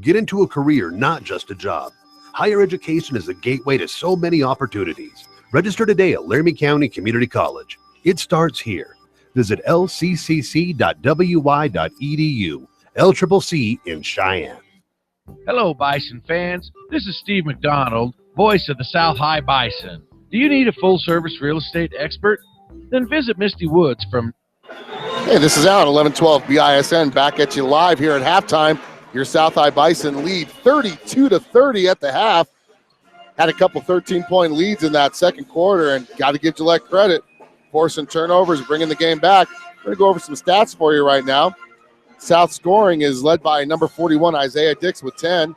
Get into a career, not just a job. Higher education is the gateway to so many opportunities. Register today at Laramie County Community College. It starts here. Visit lccc.wy.edu. LCCC in Cheyenne. Hello, Bison fans. This is Steve McDonald, voice of the South High Bison. Do you need a full-service real estate expert? Then visit Misty Woods from... Hey, this is Alan, 1112 BISN, back at you live here at halftime. Your South High Bison lead 32-30 at the half. Had a couple 13-point leads in that second quarter, and got to give Gillette credit. Forcing turnovers, bringing the game back. We're going to go over some stats for you right now. South scoring is led by number 41, Isaiah Dix with 10,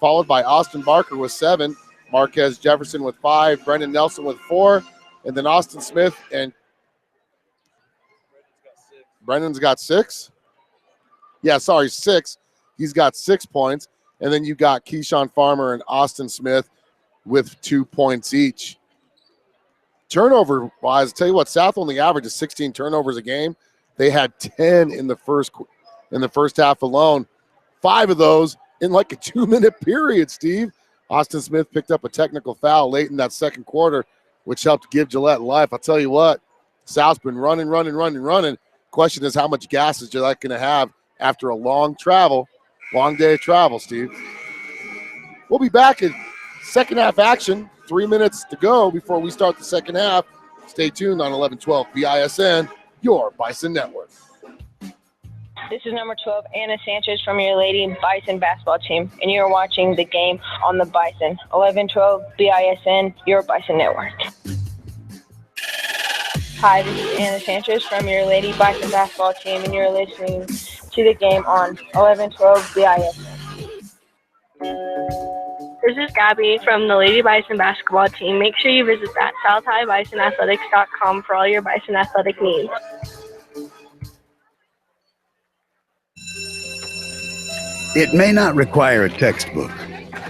followed by Austin Barker with 7, Marquez Jefferson with 5, Brendan Nelson with 4, and then Austin Smith and Brendan's got 6. Yeah, sorry, 6. He's got 6 points. And then you got Keyshawn Farmer and Austin Smith with 2 points each. Turnover-wise, tell you what, South only averages 16 turnovers a game. They had 10 in the first half alone. 5 of those in like a 2-minute period, Steve. Austin Smith picked up a technical foul late in that second quarter, which helped give Gillette life. I'll tell you what, South's been running. Question is, how much gas is Gillette going to have after a long day of travel, Steve? We'll be back in second half action. 3 minutes to go before we start the second half. Stay tuned on 1112 BISN, your Bison Network. This is number 12, Anna Sanchez from your Lady Bison basketball team, and you're watching the game on the Bison. 1112 BISN, your Bison Network. Hi, this is Anna Sanchez from your Lady Bison basketball team, and you're listening to the game on 1112 BISN. This is Gabby from the Lady Bison basketball team. Make sure you visit that southhighbisonathletics.com for all your Bison athletic needs. It may not require a textbook,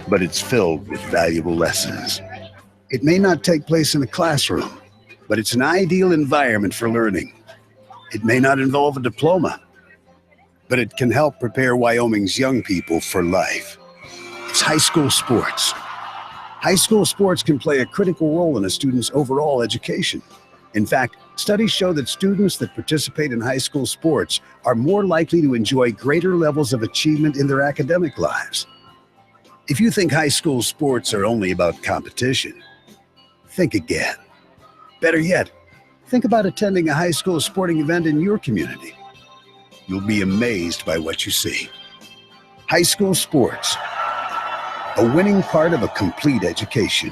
but it's filled with valuable lessons. It may not take place in a classroom, but it's an ideal environment for learning. It may not involve a diploma, but it can help prepare Wyoming's young people for life. It's high school sports. High school sports can play a critical role in a student's overall education. In fact, studies show that students that participate in high school sports are more likely to enjoy greater levels of achievement in their academic lives. If you think high school sports are only about competition, think again. Better yet, think about attending a high school sporting event in your community. You'll be amazed by what you see. High school sports, a winning part of a complete education.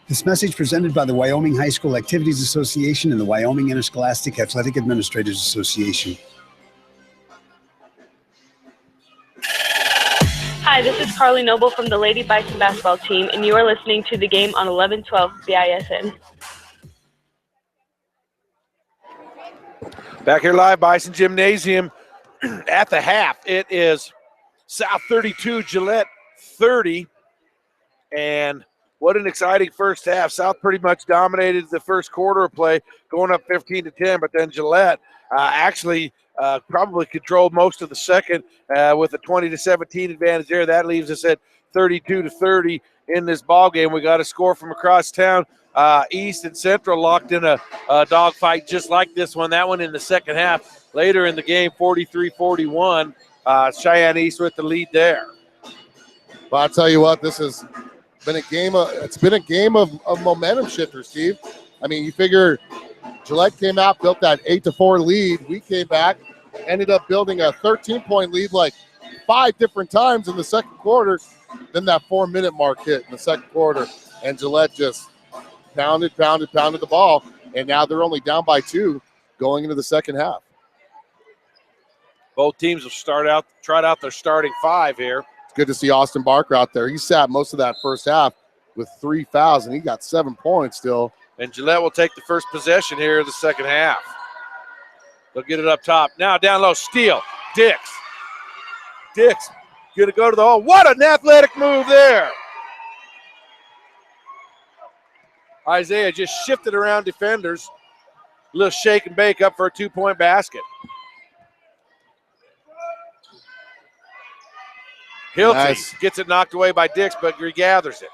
This message presented by the Wyoming High School Activities Association and the Wyoming Interscholastic Athletic Administrators Association. Hi, this is Carly Noble from the Lady Bison basketball team, and you are listening to the game on 1112 BISN. Back here live, Bison Gymnasium at the half. It is South 32, Gillette 30. And what an exciting first half. South pretty much dominated the first quarter of play, going up 15-10, but then Gillette actually probably controlled most of the second with a 20-17 advantage there. That leaves us at 32-30 in this ball game. We got a score from across town. East and Central locked in a dogfight just like this one. That one in the second half. Later in the game, 43-41. Cheyenne East with the lead there. Well, I'll tell you what, this has been a game of momentum shifter, Steve. I mean, you figure Gillette came out, built that 8-4 lead. We came back, ended up building a 13-point lead like 5 different times in the second quarter. Then that 4-minute mark hit in the second quarter, and Gillette just pounded the ball, and now they're only down by 2 going into the second half. Both teams have tried out their starting 5 here. It's good to see Austin Barker out there. He sat most of that first half with 3 fouls, and he got 7 points still. And Gillette will take the first possession here in the second half. They'll get it up top. Now down low, steal. Dix going to go to the hole. What an athletic move there. Isaiah just shifted around defenders. A little shake and bake up for a 2-point basket. Hilty gets it knocked away by Dix, but regathers it.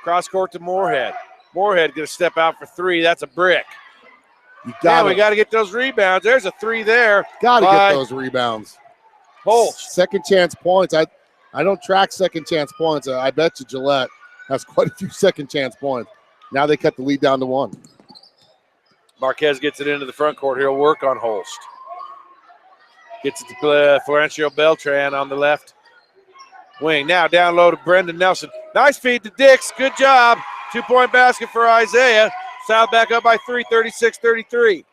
Cross court to Moorhead. Moorhead going to step out for 3. That's a brick. We got to get those rebounds. There's a 3 there. Got to get those rebounds. Holst. Second chance points. I don't track second chance points. I bet you Gillette has quite a few second chance points. Now they cut the lead down to 1. Marquez gets it into the front court. He'll work on Holst. Gets it to Florencio Beltran on the left wing. Now down low to Brendan Nelson. Nice feed to Dix. Good job. 2-point basket for Isaiah. South back up by 3, 36-33.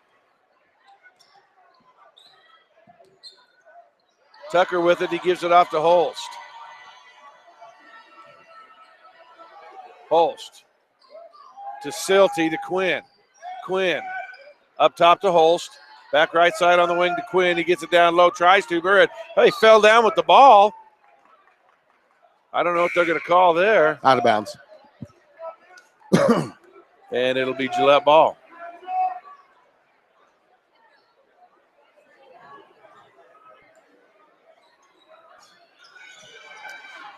Tucker with it. He gives it off to Holst. Holst to Silty to Quinn. Quinn up top to Holst. Back right side on the wing to Quinn. He gets it down low, tries to. Burrett. Oh, he fell down with the ball. I don't know what they're going to call there. Out of bounds. And it'll be Gillette ball.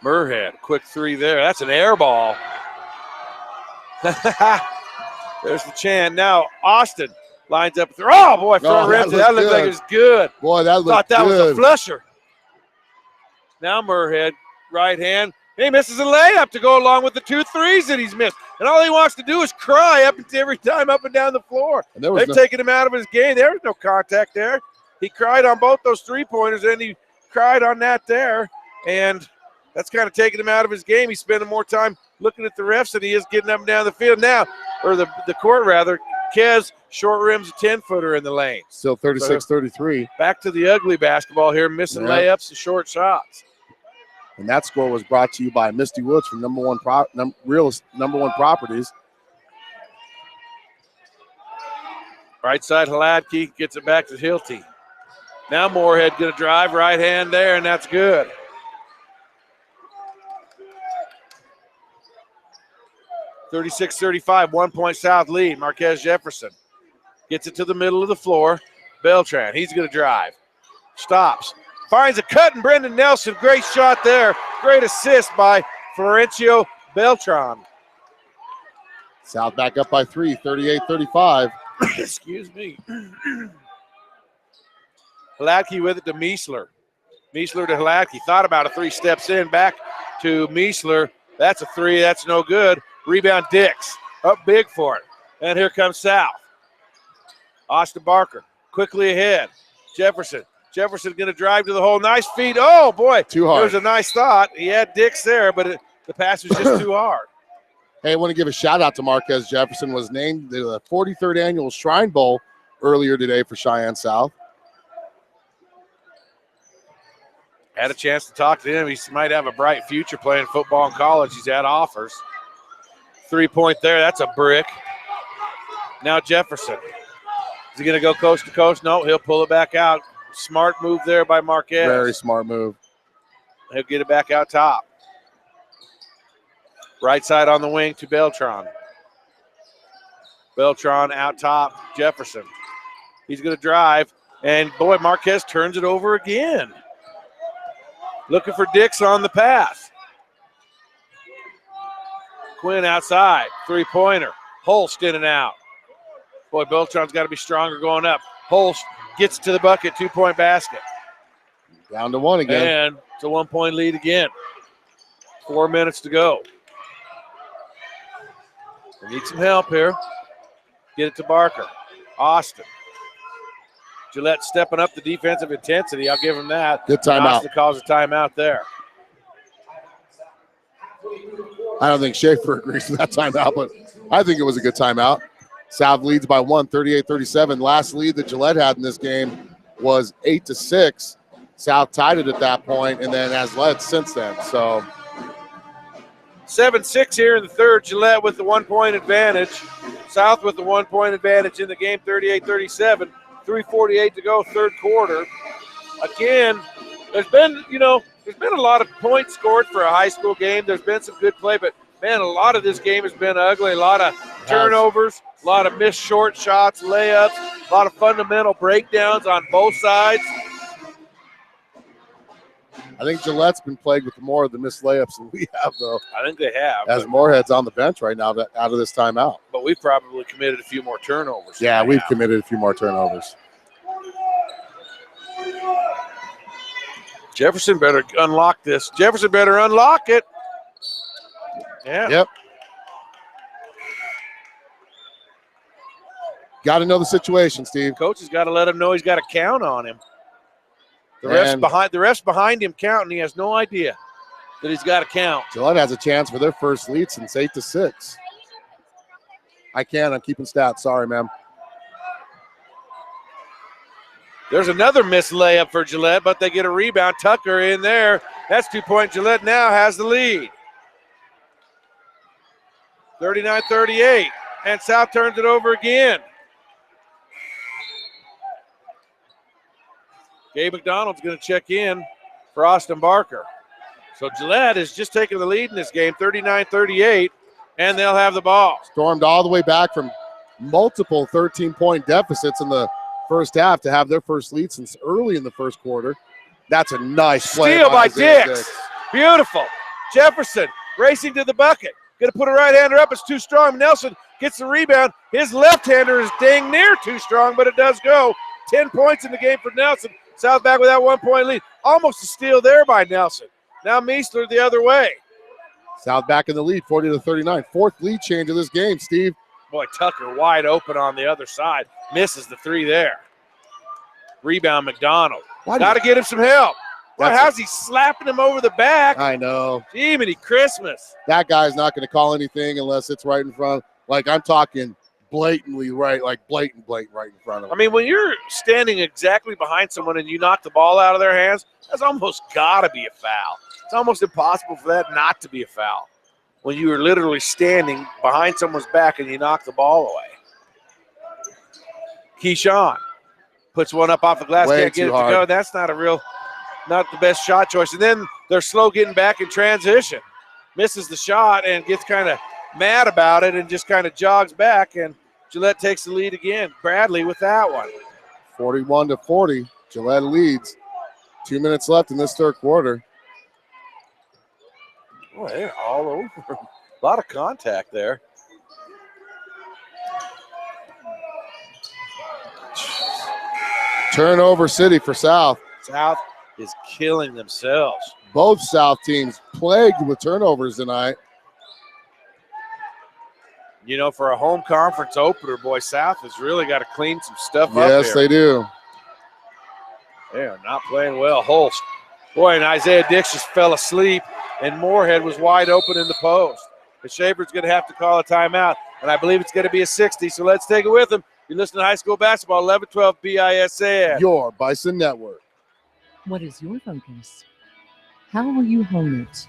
Murhead, quick three there. That's an air ball. There's the chant. Now Austin lines up. Oh, boy, front rim. That looked like it was good. Boy, that looked good. Thought that was a flusher. Now Murhead, right hand. He misses a layup to go along with the 2 threes that he's missed. And all he wants to do is cry every time up and down the floor. They've taken him out of his game. There was no contact there. He cried on both those three-pointers, and he cried on that there. And that's kind of taking him out of his game. He's spending more time looking at the refs than he is getting up and down the field now, or the court rather. Kez, short rims, a 10-footer in the lane. Still 36-33. Back to the ugly basketball here, missing layups and short shots. And that score was brought to you by Misty Woods from number one properties. Right side, Hladky gets it back to Hilty. Now Moorhead going to drive, right hand there, and that's good. (36-35), 1 point South lead. Marquez Jefferson gets it to the middle of the floor. Beltran, he's going to drive. Stops. Finds a cut, and Brendan Nelson, great shot there. Great assist by Florencio Beltran. South back up by 3, 38-35. Excuse me. Hladky with it to Meisler. Meisler to Hladky. Thought about a 3 steps in, back to Meisler. That's a 3, that's no good. Rebound Dix, up big for it. And here comes South. Austin Barker, quickly ahead. Jefferson going to drive to the hole. Nice feed. Oh, boy. Too hard. It was a nice thought. He had Dix there, but the pass was just too hard. Hey, I want to give a shout-out to Marquez Jefferson. Was named the 43rd Annual Shrine Bowl earlier today for Cheyenne South. Had a chance to talk to him. He might have a bright future playing football in college. He's had offers. 3-point there. That's a brick. Now Jefferson. Is he going to go coast to coast? No, he'll pull it back out. Smart move there by Marquez. Very smart move. He'll get it back out top. Right side on the wing to Beltran. Beltran out top. Jefferson. He's going to drive. And, boy, Marquez turns it over again. Looking for Dix on the pass. Quinn outside. 3-pointer. Holst in and out. Boy, Beltran's got to be stronger going up. Holst gets to the bucket. 2-point basket. Down to 1 again. And it's a 1-point lead again. 4 minutes to go. We need some help here. Get it to Barker. Austin. Gillette stepping up the defensive intensity. I'll give him that. Good timeout. Austin calls a timeout there. I don't think Schaefer agrees with that timeout, but I think it was a good timeout. South leads by 1, 38-37. Last lead that Gillette had in this game was 8-6. South tied it at that point and then has led since then. So 7-6 here in the third. Gillette with the 1-point advantage. South with the 1-point advantage in the game, 38-37. 3:48 to go, third quarter. Again, there's been a lot of points scored for a high school game. There's been some good play, but, man, a lot of this game has been ugly. A lot of turnovers, a lot of missed short shots, layups, a lot of fundamental breakdowns on both sides. I think Gillette's been plagued with more of the missed layups than we have, though. I think they have. As Moorhead's on the bench right now out of this timeout. But we've probably committed a few more turnovers. Yeah, we've committed a few more turnovers. Jefferson better unlock this. Jefferson better unlock it. Yeah. Yep. Got to know the situation, Steve. Coach has got to let him know he's got to count on him. The ref's behind him counting. He has no idea that he's got to count. Gillette has a chance for their first lead since 8-6. I can't. I'm keeping stats. Sorry, ma'am. There's another missed layup for Gillette, but they get a rebound. Tucker in there. That's 2-point. Gillette now has the lead. 39-38. And South turns it over again. Gabe McDonald's going to check in for Austin Barker. So Gillette is just taking the lead in this game, 39-38, and they'll have the ball. Stormed all the way back from multiple 13-point deficits in the first half to have their first lead since early in the first quarter. That's a nice play. Steal by Dix. Beautiful. Jefferson racing to the bucket. Going to put a right-hander up. It's too strong. Nelson gets the rebound. His left-hander is dang near too strong, but it does go. 10 points in the game for Nelson. South back with that 1-point lead. Almost a steal there by Nelson. Now Meisler the other way. South back in the lead, 40-39. Fourth lead change of this game, Steve. Boy, Tucker wide open on the other side. Misses the three there. Rebound McDonald. Got to get him some help. Well, how's he slapping him over the back? I know. Jiminy Christmas. That guy's not going to call anything unless it's right in front. Like, I'm talking blatantly right, like blatant right in front of him. I mean, when you're standing exactly behind someone and you knock the ball out of their hands, that's almost got to be a foul. It's almost impossible for that not to be a foul when you are literally standing behind someone's back and you knock the ball away. Keyshawn puts one up off the glass, can't get it to go. That's not the best shot choice. And then they're slow getting back in transition. Misses the shot and gets kind of mad about it and just kind of jogs back, and Gillette takes the lead again. Bradley with that one. 41-40. Gillette leads. 2 minutes left in this third quarter. Boy, they're all over. A lot of contact there. Turnover city for South. South is killing themselves. Both South teams plagued with turnovers tonight. You know, for a home conference opener, boy, South has really got to clean some stuff up here. Yes, they do. They are not playing well. Holst. Boy, and Isaiah Dix just fell asleep, and Moorhead was wide open in the post. The Schaefer's going to have to call a timeout, and I believe it's going to be a 60, so let's take it with them. You're listening to high school basketball, 11-12 BISN. Your Bison Network. What is your focus? How will you hone it?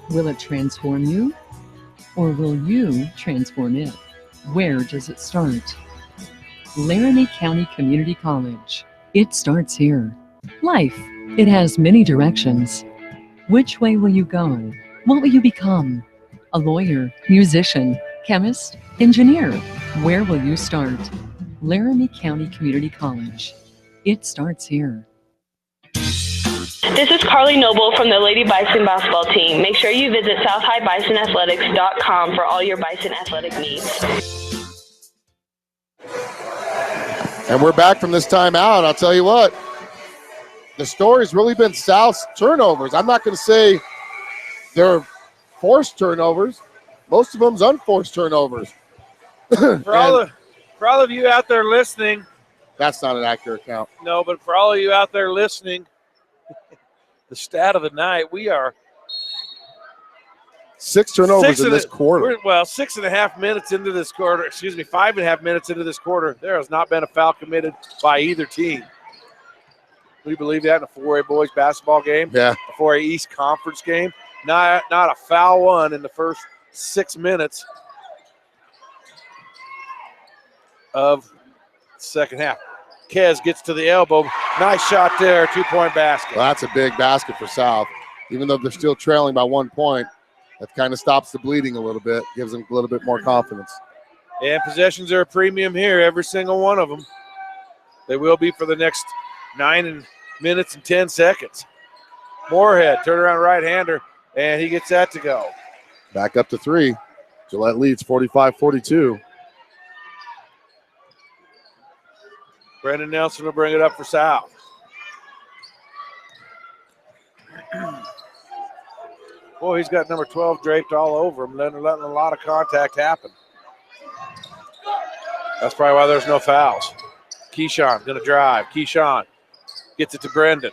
Will it transform you? Or will you transform it? Where does it start? Laramie County Community College. It starts here. Life, it has many directions. Which way will you go? What will you become? A lawyer, musician, chemist, engineer. Where will you start? Laramie County Community College. It starts here. This is Carly Noble from the Lady Bison basketball team. Make sure you visit southhighbisonathletics.com for all your Bison athletic needs. And we're back from this timeout. I'll tell you what, the story's really been South's turnovers. I'm not going to say they're forced turnovers. Most of them's unforced turnovers. For all of you out there listening. That's not an accurate count. No, but for all of you out there listening, the stat of the night, we are 6 turnovers in this quarter. 6.5 minutes into this quarter, 5.5 minutes into this quarter, there has not been a foul committed by either team. We believe that in a 4A boys basketball game, yeah, a 4A East Conference game. Not a foul one in the first 6 minutes of the second half. Kez gets to the elbow. Nice shot there, 2-point basket. Well, that's a big basket for South. Even though they're still trailing by 1 point, that kind of stops the bleeding a little bit, gives them a little bit more confidence. And possessions are a premium here, every single one of them. They will be for the next 9 minutes and 10 seconds. Moorhead, turnaround right-hander, and he gets that to go. Back up to 3. Gillette leads 45-42. Brendan Nelson will bring it up for South. Boy, he's got number 12 draped all over him, letting a lot of contact happen. That's probably why there's no fouls. Keyshawn going to drive. Keyshawn gets it to Brendan.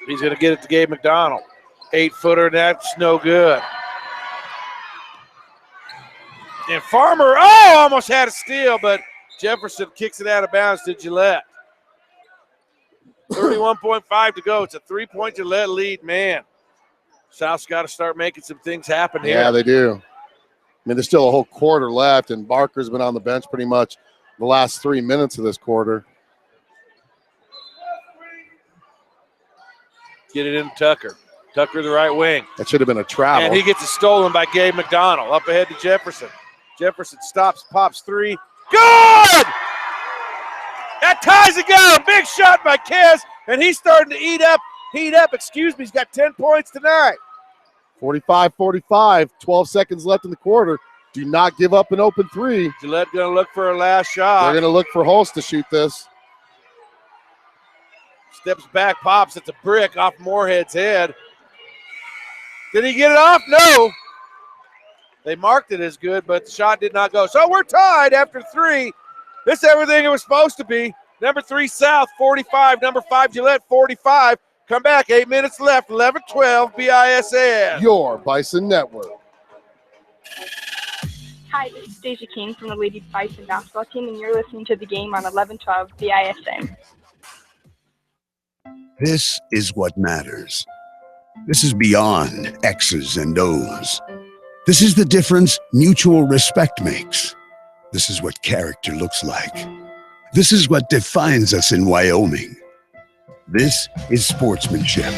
He's going to get it to Gabe McDonald. 8-footer, and that's no good. And Farmer, almost had a steal, but Jefferson kicks it out of bounds to Gillette. 31.5 to go. It's a 3-point Gillette lead, man. South's got to start making some things happen here. Yeah, they do. I mean, there's still a whole quarter left, and Barker's been on the bench pretty much the last 3 minutes of this quarter. Get it in Tucker. Tucker the right wing. That should have been a travel. And he gets it stolen by Gabe McDonald. Up ahead to Jefferson. Jefferson stops, pops three. Good! That ties the game. Big shot by Kez, and he's starting to heat up. He's got 10 points tonight. 45-45, 12 seconds left in the quarter. Do not give up an open three. Gillette going to look for a last shot. They're going to look for Holst to shoot this. Steps back, pops. It's a brick off Moorhead's head. Did he get it off? No. They marked it as good, but the shot did not go. So we're tied after three. This is everything it was supposed to be. Number 3, South, 45. Number 5, Gillette, 45. Come back, 8 minutes left, 11-12, BISN. Your Bison Network. Hi, this is Stacey King from the Lady Bison basketball team, and you're listening to the game on 11-12 BISN. This is what matters. This is beyond X's and O's. This is the difference mutual respect makes. This is what character looks like. This is what defines us in Wyoming. This is sportsmanship.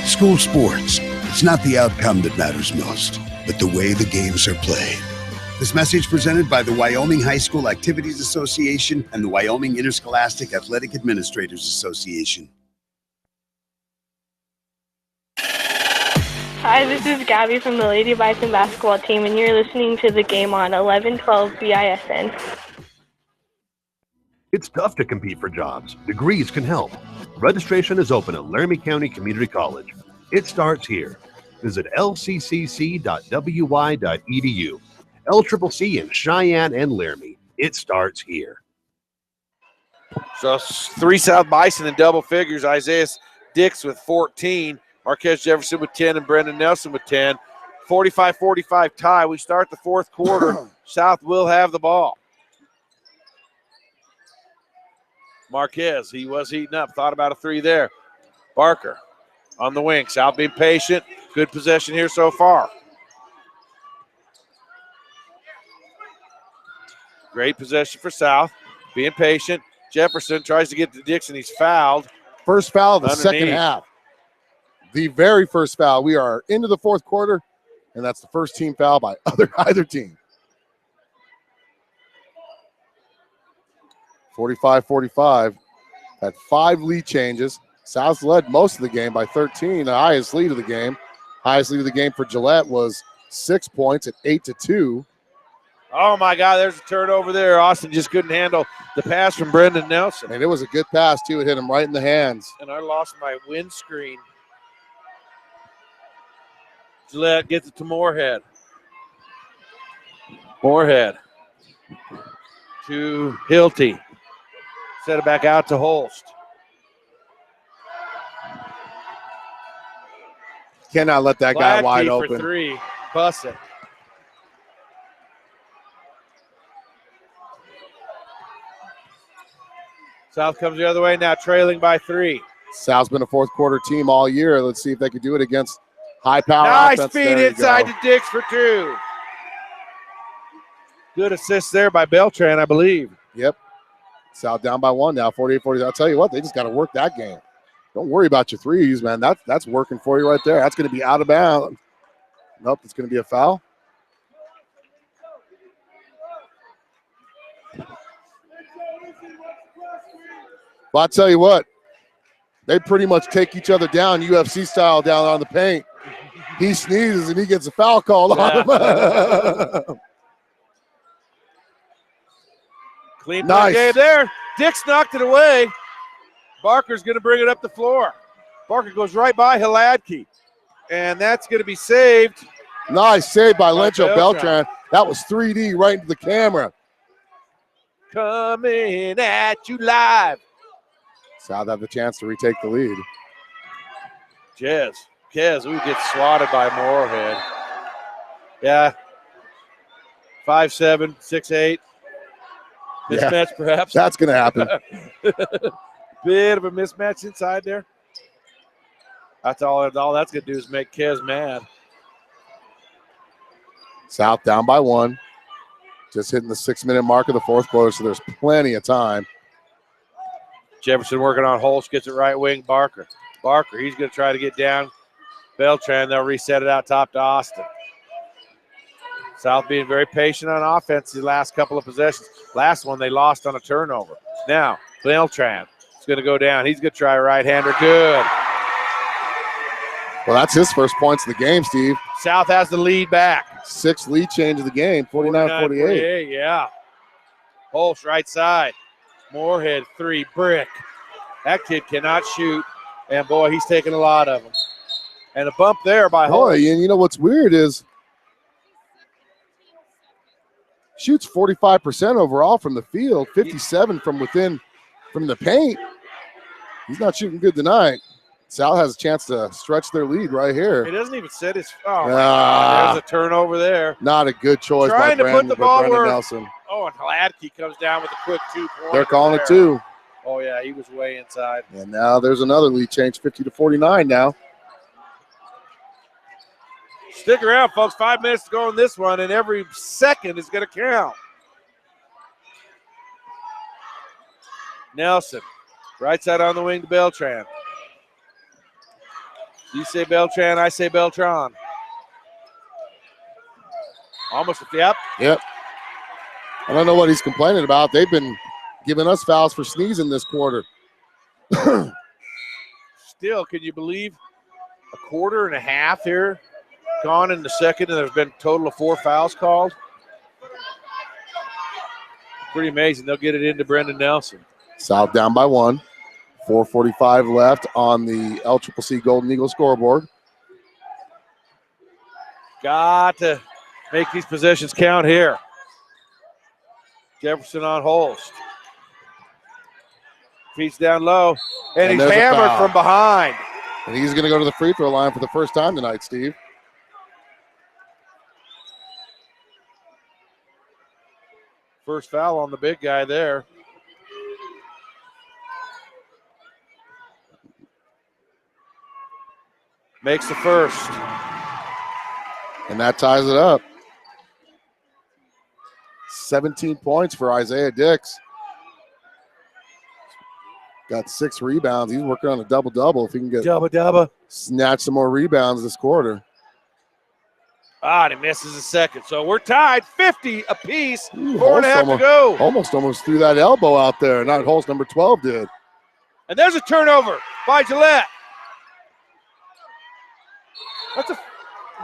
School sports, it's not the outcome that matters most, but the way the games are played. This message presented by the Wyoming High School Activities Association and the Wyoming Interscholastic Athletic Administrators Association. Hi, this is Gabby from the Lady Bison basketball team, and you're listening to the game on 11-12 BISN. It's tough to compete for jobs. Degrees can help. Registration is open at Laramie County Community College. It starts here. Visit lccc.wy.edu. LCCC in Cheyenne and Laramie. It starts here. So 3 South Bison in double figures. Isaiah Dix with 14. Marquez Jefferson with 10 and Brendan Nelson with 10. 45-45 tie. We start the fourth quarter. South will have the ball. Marquez, he was heating up. Thought about a three there. Barker on the wing. South being patient. Good possession here so far. Great possession for South. Being patient. Jefferson tries to get to Dixon. He's fouled. First foul of the Underneath. second half. The very first foul. We are into the fourth quarter, and that's the first team foul by either team. 45-45. Had 5 lead changes. South led most of the game by 13, the highest lead of the game. Highest lead of the game for Gillette was 6 points at 8-2. Oh, my God, there's a turnover there. Austin just couldn't handle the pass from Brendan Nelson. And it was a good pass, too. It hit him right in the hands. And I lost my windscreen. Gillette gets it to Moorhead. Moorhead to Hilty. Set it back out to Holst. Cannot let that guy wide for open. 3. Bust it. South comes the other way now, trailing by 3. South's been a fourth quarter team all year. Let's see if they can do it against high power Nice offense. feed inside to Dix for 2. Good assist there by Beltran, I believe. Yep. South down by 1 now, 48-40. I'll tell you what, they just got to work that game. Don't worry about your threes, man. That's working for you right there. That's going to be out of bounds. Nope, it's going to be a foul. Well, I'll tell you what, they pretty much take each other down, UFC style, down on the paint. He sneezes and he gets a foul called on him. Clean Nice. game there. Dix knocked it away. Barker's going to bring it up the floor. Barker goes right by Hladky. And that's going to be saved. Nice save by By Lencho Beltran. That was 3D right into the camera. Coming at you live. South have the chance to retake the lead. Kez, who gets swatted by Moorhead. Yeah. 5'7", 6'8". Mismatch, perhaps. That's going to happen. Bit of a mismatch inside there. That's all that's going to do is make Kez mad. South down by 1. Just hitting the 6-minute mark of the fourth quarter, so there's plenty of time. Jefferson working on Holst, gets it right wing. Barker Barker, he's going to try to get down. Beltran, they'll reset it out top to Austin. South being very patient on offense the last couple of possessions. Last one they lost on a turnover. Now, Beltran is going to go down. He's going to try a right-hander. Good. Well, that's his first points of the game, Steve. South has the lead back. 6th lead change of the game, 49-48. Yeah. Holst right side. Moorhead, 3, brick. That kid cannot shoot, and boy, he's taking a lot of them. And a bump there by Holst. Boy, and you know what's weird is shoots 45% overall from the field, 57 from the paint. He's not shooting good tonight. South has a chance to stretch their lead right here. He doesn't even set his. Oh, my God. There's a turnover there. Not a good choice by Brandon Nelson. Oh, and Hladky comes down with a quick 2-point. They're calling it 2. Oh, yeah, he was way inside. And now there's another lead change, 50-49 now. Stick around, folks. 5 minutes to go in this one, and every second is going to count. Nelson, right side on the wing to Beltran. You say Beltran, I say Beltran. Almost, yep. Yep. I don't know what he's complaining about. They've been giving us fouls for sneezing this quarter. Still, can you believe a quarter and a half here gone in the second, and there's been a total of 4 fouls called? Pretty amazing. They'll get it into Brendan Nelson. South down by 1. 4:45 left on the LCCC Golden Eagle scoreboard. Got to make these possessions count here. Jefferson on Holst. Feet's down low, and he's hammered from behind. And he's going to go to the free throw line for the first time tonight, Steve. First foul on the big guy there. Makes the first. And that ties it up. 17 points for Isaiah Dix. Got 6 rebounds. He's working on a double-double if he can get double. Snatch some more rebounds this quarter. And he misses a second. So we're tied 50 apiece. 4.5 to go. Almost threw that elbow out there. Not Holst, number 12 did. And there's a turnover by Gillette.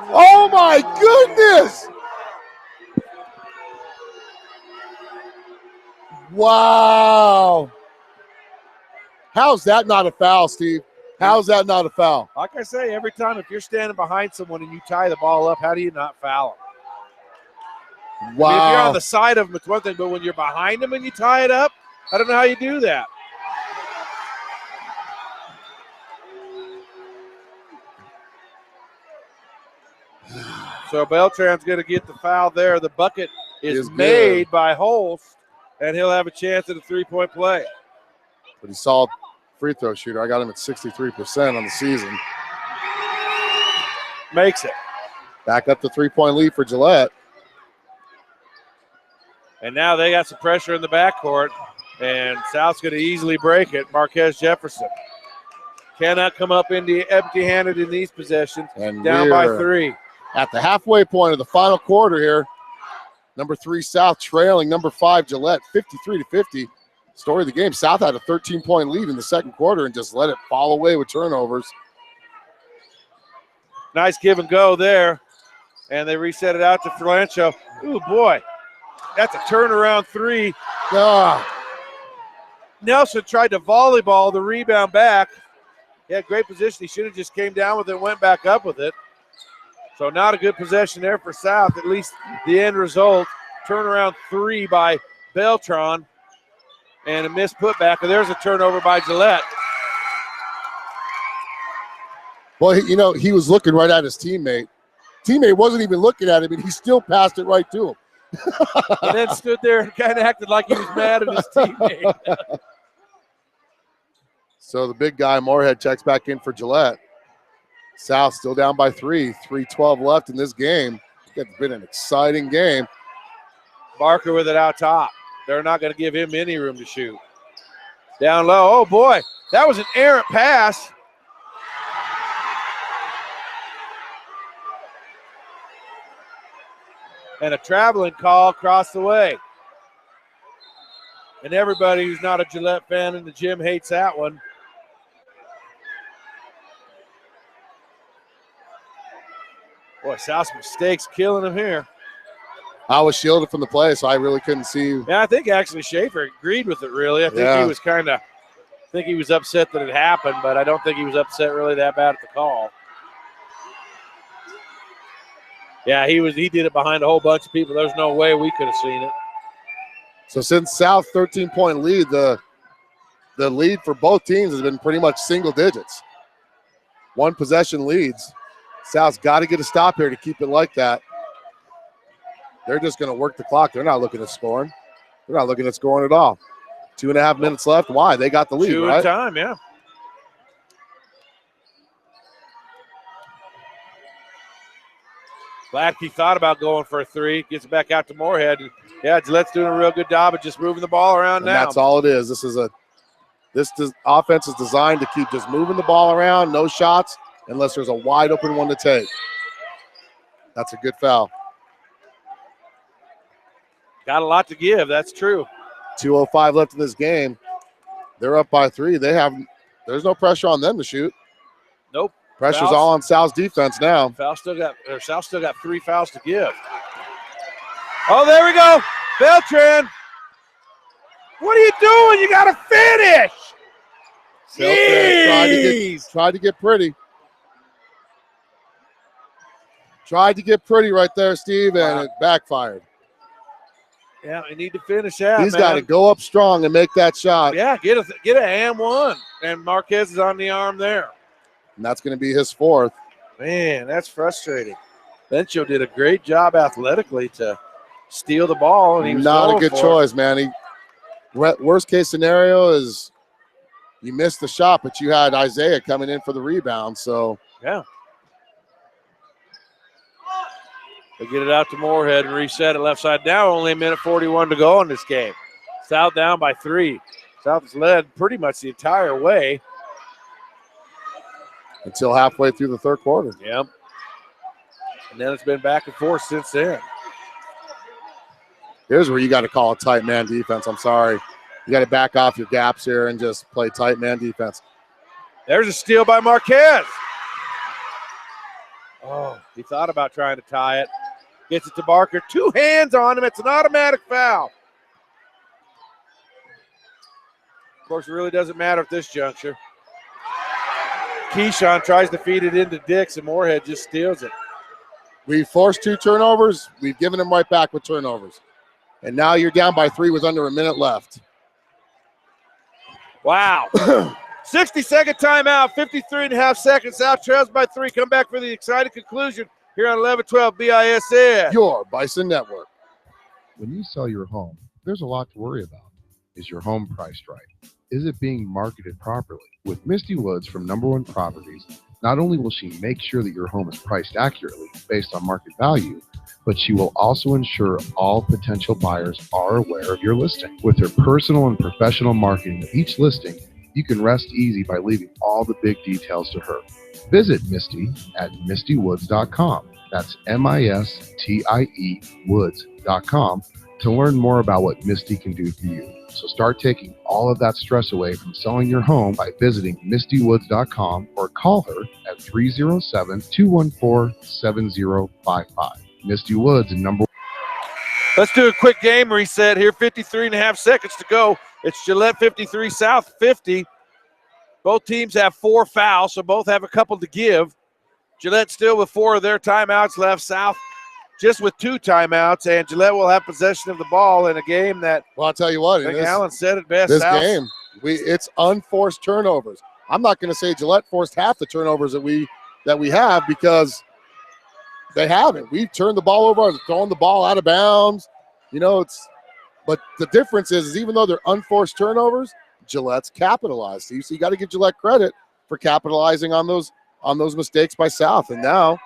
Oh my goodness! Wow. How's that not a foul, Steve? How's that not a foul? Like I say, every time if you're standing behind someone and you tie the ball up, how do you not foul them? Wow. I mean, if you're on the side of them, it's one thing, but when you're behind them and you tie it up, I don't know how you do that. So Beltran's going to get the foul there. The bucket is made by Holst, and he'll have a chance at a 3-point play. Pretty solid free throw shooter. I got him at 63% on the season. Makes it. Back up the 3-point lead for Gillette. And now they got some pressure in the backcourt, and South's going to easily break it. Marquez Jefferson cannot come up empty-handed in these possessions. And down by 3. At the halfway point of the final quarter here, number 3 South trailing number 5 Gillette, 53-50. Story of the game, South had a 13-point lead in the second quarter and just let it fall away with turnovers. Nice give and go there. And they reset it out to Francho. Ooh, boy. That's a turnaround 3. Nelson tried to volleyball the rebound back. He had great position. He should have just came down with it and went back up with it. So not a good possession there for South. At least the end result, turnaround 3 by Beltran and a missed putback. And there's a turnover by Gillette. Well, you know, he was looking right at his teammate. Teammate wasn't even looking at him, and he still passed it right to him. And then stood there and kind of acted like he was mad at his teammate. So the big guy, Moorhead, checks back in for Gillette. South still down by 3. 3:12 left in this game. It's been an exciting game. Barker with it out top. They're not going to give him any room to shoot. Down low. Oh, boy. That was an errant pass. and a traveling call across the way. And everybody who's not a Gillette fan in the gym hates that one. Boy, South's mistakes killing him here. I was shielded from the play, so I really couldn't see. Yeah, I think actually Schaefer agreed with it, really. I think he was I think he was upset that it happened, but I don't think he was upset really that bad at the call. Yeah, he did it behind a whole bunch of people. There's no way we could have seen it. So since South 13-point lead, the lead for both teams has been pretty much single digits. One possession leads. South's got to get a stop here to keep it like that. They're just going to work the clock. They're not looking at scoring. They're not looking at scoring at all. 2.5 minutes left. Why? They got the lead, Two right? at a time, yeah. Gladkey thought about going for a three. Gets it back out to Moorhead. Yeah, Gillette's doing a real good job of just moving the ball around And now. that's all it is. This offense is designed to keep just moving the ball around, no shots, unless there's a wide open one to take. That's a good foul. Got a lot to give, that's true. 2:05 left in this game. They're up by 3. There's no pressure on them to shoot. Nope. Pressure's all on South's defense now. South still got 3 fouls to give. Oh, there we go. Beltran. What are you doing? You got to finish. Tried to get pretty. Tried to get pretty right there, Steve, and it backfired. Yeah, we need to finish that. He's got to go up strong and make that shot. Yeah, get an and one. And Marquez is on the arm there. And that's going to be his 4th. Man, that's frustrating. Bencho did a great job athletically to steal the ball. And he was not a good for choice, man. Worst case scenario is you missed the shot, but you had Isaiah coming in for the rebound. So yeah. They get it out to Moorhead and reset it left side down. Only a minute 41 to go in this game. South down by 3. South has led pretty much the entire way. Until halfway through the third quarter. Yep. And then it's been back and forth since then. Here's where you got to call a tight man defense. I'm sorry. You got to back off your gaps here and just play tight man defense. There's a steal by Marquez. Oh, he thought about trying to tie it. Gets it to Barker. 2 hands on him. It's an automatic foul. Of course, it really doesn't matter at this juncture. Keyshawn tries to feed it into Dix, and Moorhead just steals it. We forced 2 turnovers. We've given them right back with turnovers. And now you're down by 3 with under a minute left. Wow. 60-second timeout, 53.5 seconds. South trails by 3. Come back for the exciting conclusion here on 11-12 BISN. Your Bison Network. When you sell your home, there's a lot to worry about. Is your home priced right? Is it being marketed properly? With Misty Woods from Number One Properties, not only will she make sure that your home is priced accurately based on market value, but she will also ensure all potential buyers are aware of your listing. With her personal and professional marketing of each listing, you can rest easy by leaving all the big details to her. Visit Misty at mistywoods.com. That's MISTIE woods.com to learn more about what Misty can do for you. So start taking all of that stress away from selling your home by visiting mistywoods.com or call her at 307-214-7055. Misty Woods, number. Let's do a quick game reset here. 53.5 seconds to go. It's Gillette 53, South 50. Both teams have 4 fouls, so both have a couple to give. Gillette still with 4 of their timeouts left. South just with 2 timeouts, and Gillette will have possession of the ball in a game that. Well, I'll tell you what. I think Allen said it best. This game, it's unforced turnovers. I'm not going to say Gillette forced half the turnovers that we have because they haven't. We've turned the ball over, thrown the ball out of bounds. But the difference is even though they're unforced turnovers, Gillette's capitalized. So you got to give Gillette credit for capitalizing on those mistakes by South. And now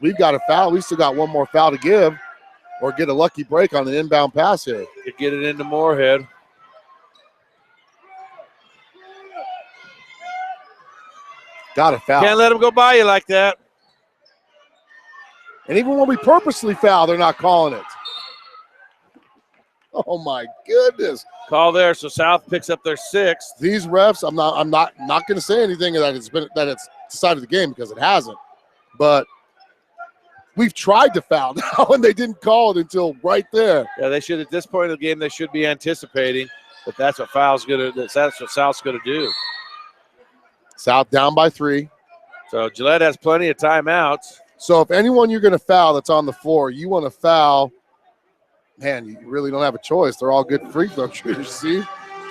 we've got a foul. We still got 1 more foul to give or get a lucky break on an inbound pass here. To get it into Moorhead. Got a foul. Can't let him go by you like that. And even when we purposely foul, they're not calling it. Oh my goodness. Call there, so South picks up their 6th. These refs, I'm not going to say anything that it's decided the game, because it hasn't. But we've tried to foul now, and they didn't call it until right there. Yeah, they should, at this point of the game, they should be anticipating that that's what South's going to do. South down by 3. So Gillette has plenty of timeouts. So if anyone you're going to foul that's on the floor, you want to foul, man, you really don't have a choice. They're all good free throw shooters, see?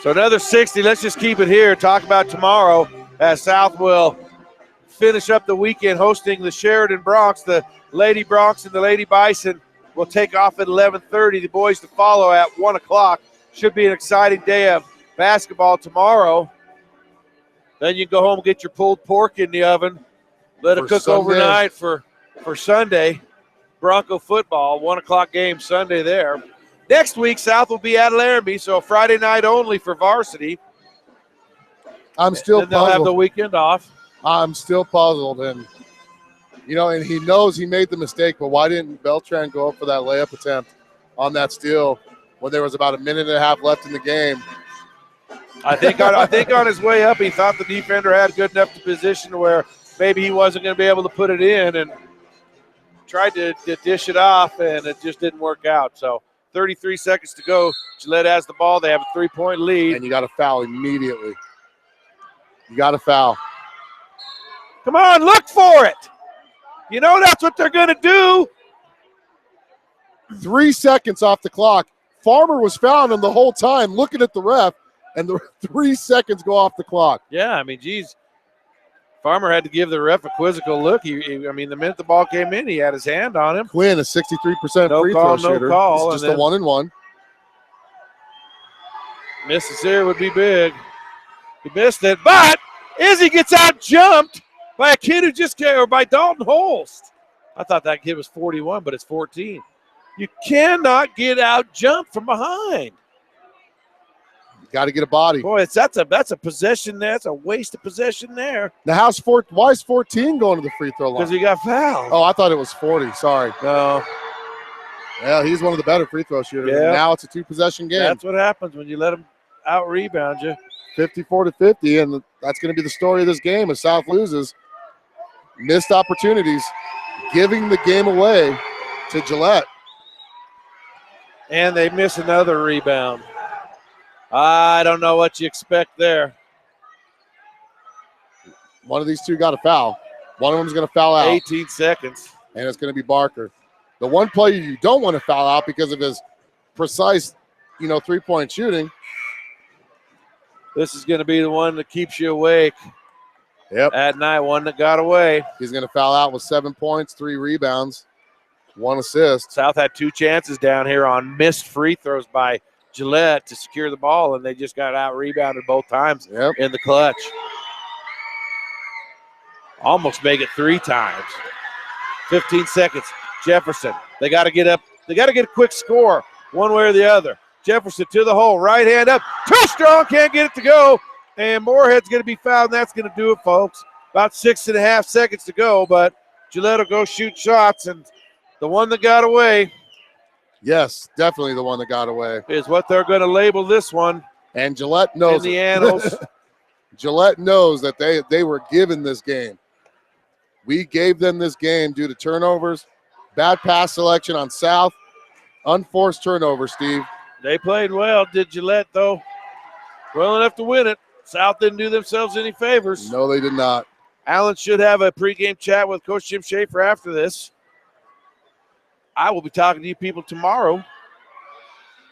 So another 60. Let's just keep it here. Talk about tomorrow as South will finish up the weekend hosting the Sheridan Bronx. The Lady Bronx and the Lady Bison will take off at 11:30. The boys to follow at 1 o'clock. Should be an exciting day of basketball tomorrow. Then you go home and get your pulled pork in the oven. Let it cook overnight for Sunday. Bronco football, 1 o'clock game Sunday there. Next week, South will be at Laramie, so Friday night only for varsity. I'm still puzzled. They'll have the weekend off. I'm still puzzled. And, and he knows he made the mistake, but why didn't Beltran go up for that layup attempt on that steal when there was about a minute and a half left in the game? I think on his way up, he thought the defender had good enough to position where maybe he wasn't going to be able to put it in, and tried to dish it off, and it just didn't work out. So 33 seconds to go. Gillette has the ball. They have a 3-point lead. And you got to foul immediately. You got to foul. Come on, look for it. That's what they're going to do. 3 seconds off the clock. Farmer was fouling him the whole time, looking at the ref, and the 3 seconds go off the clock. Yeah, geez. Farmer had to give the ref a quizzical look. The minute the ball came in, he had his hand on him. Quinn, a 63% free throw shooter. No call. It's just a 1-and-1. Misses here would be big. He missed it, but Izzy gets out jumped by a kid who just came, or by Dalton Holst. I thought that kid was 41, but it's 14. You cannot get out jumped from behind. Got to get a body. Boy, that's a possession there. That's a waste of possession there. Now, why is 14 going to the free throw line? Because he got fouled. Oh, I thought it was 40. Sorry. No. Yeah, he's one of the better free throw shooters. Yeah. Now it's a 2-possession game. That's what happens when you let him out-rebound you. 54-50, and that's going to be the story of this game as South loses. Missed opportunities, giving the game away to Gillette. And they miss another rebound. I don't know what you expect there. One of these two got a foul. One of them is going to foul out. 18 seconds. And it's going to be Barker. The one player you don't want to foul out because of his precise, three-point shooting. This is going to be the one that keeps you awake at night, one that got away. He's going to foul out with 7 points, 3 rebounds, 1 assist. South had 2 chances down here on missed free throws by Gillette to secure the ball, and they just got out-rebounded both times in the clutch. Almost make it 3 times. 15 seconds. Jefferson. They got to get up. They got to get a quick score one way or the other. Jefferson to the hole. Right hand up. Too strong. Can't get it to go. And Moorhead's going to be fouled, and that's going to do it, folks. About 6.5 seconds to go, but Gillette will go shoot shots, and the one that got away. Yes, definitely the one that got away. Is what they're going to label this one. And Gillette knows in the annals. Gillette knows that they were given this game. We gave them this game due to turnovers, bad pass selection on South, unforced turnovers, Steve. They played well, did Gillette, though. Well enough to win it. South didn't do themselves any favors. No, they did not. Allen should have a pregame chat with Coach Jim Schaefer after this. I will be talking to you people tomorrow.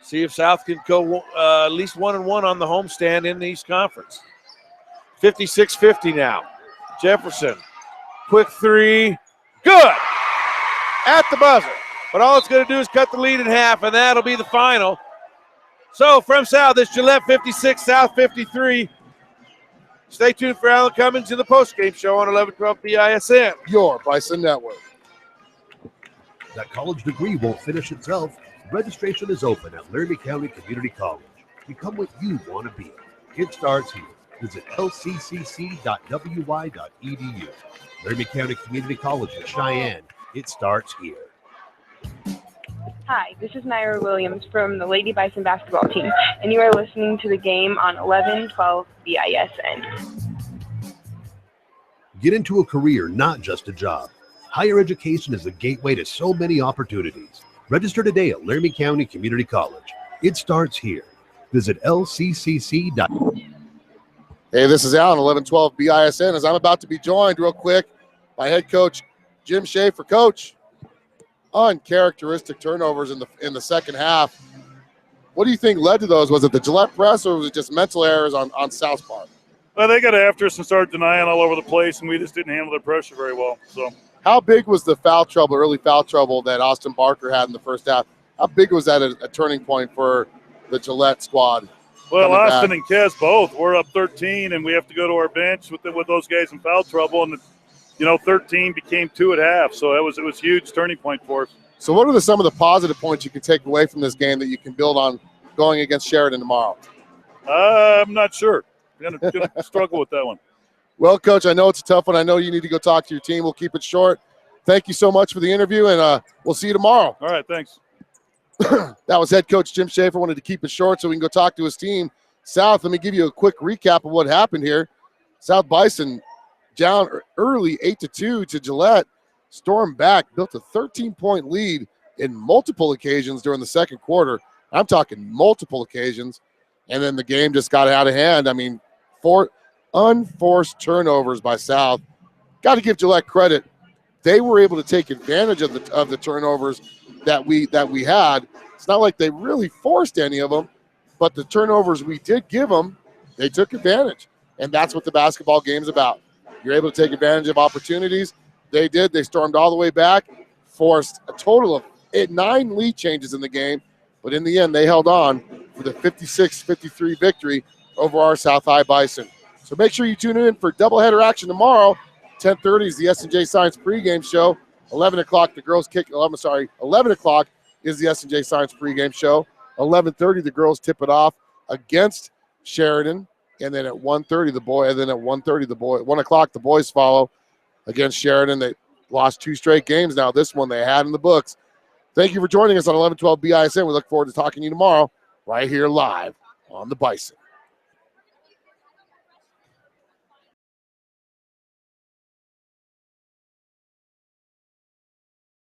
See if South can go at least 1-1 on the homestand in the East Conference. 56-50 now. Jefferson, quick 3, good. At the buzzer. But all it's going to do is cut the lead in half, and that'll be the final. So from South, it's Gillette 56, South 53. Stay tuned for Alan Cummings in the postgame show on 1112 BISN. Your Bison Network. That college degree won't finish itself. Registration is open at Laramie County Community College. Become what you want to be. It starts here. Visit lccc.wy.edu. Laramie County Community College in Cheyenne It starts here. Hi, this is Naira Williams from the Lady Bison basketball team, and you are listening to the game on 1112 BISN. Get into a career, not just a job. Higher education is the gateway to so many opportunities. Register today at Laramie County Community College. It starts here. Visit lccc.com. Hey, this is Alan, 1112 BISN, as I'm about to be joined real quick by head coach Jim Schaefer. Coach, uncharacteristic turnovers in the second half. What do you think led to those? Was it the Gillette press, or was it just mental errors on South's part? Well, they got after us and started denying all over the place, and we just didn't handle their pressure very well. So, how big was the early foul trouble that Austin Barker had in the first half? How big was that a turning point for the Gillette squad? Well, Austin and Kez both. We're up 13, and we have to go to our bench with those guys in foul trouble. And 13 became 2 at half, so it was a huge turning point for us. So, what are some of the positive points you can take away from this game that you can build on going against Sheridan tomorrow? I'm not sure. I'm gonna struggle with that one. Well, Coach, I know it's a tough one. I know you need to go talk to your team. We'll keep it short. Thank you so much for the interview, and we'll see you tomorrow. All right, thanks. That was head coach Jim Schaefer. Wanted to keep it short so we can go talk to his team. South, let me give you a quick recap of what happened here. South Bison down early 8-2 to Gillette, stormed back, built a 13-point lead in multiple occasions during the second quarter. I'm talking multiple occasions. And then the game just got out of hand. I mean, 4 unforced turnovers by South. Got to give Gillette credit. They were able to take advantage of the turnovers that we had. It's not like they really forced any of them, but the turnovers we did give them, they took advantage. And that's what the basketball game's about. You're able to take advantage of opportunities. They did. They stormed all the way back, forced a total of 9 lead changes in the game, but in the end, they held on for the 56-53 victory over our South High Bison. So make sure you tune in for doubleheader action tomorrow. 10:30 is the S&J Signs Pregame Show. 11 o'clock, the girls kick. 11 o'clock is the S&J Signs Pregame Show. 11:30, the girls tip it off against Sheridan, and then at 1:30, the boy. And then at 1:30, the boy. 1 o'clock, the boys follow against Sheridan. They lost 2 straight games now. This one they had in the books. Thank you for joining us on 1112 BISN. We look forward to talking to you tomorrow right here live on the Bison.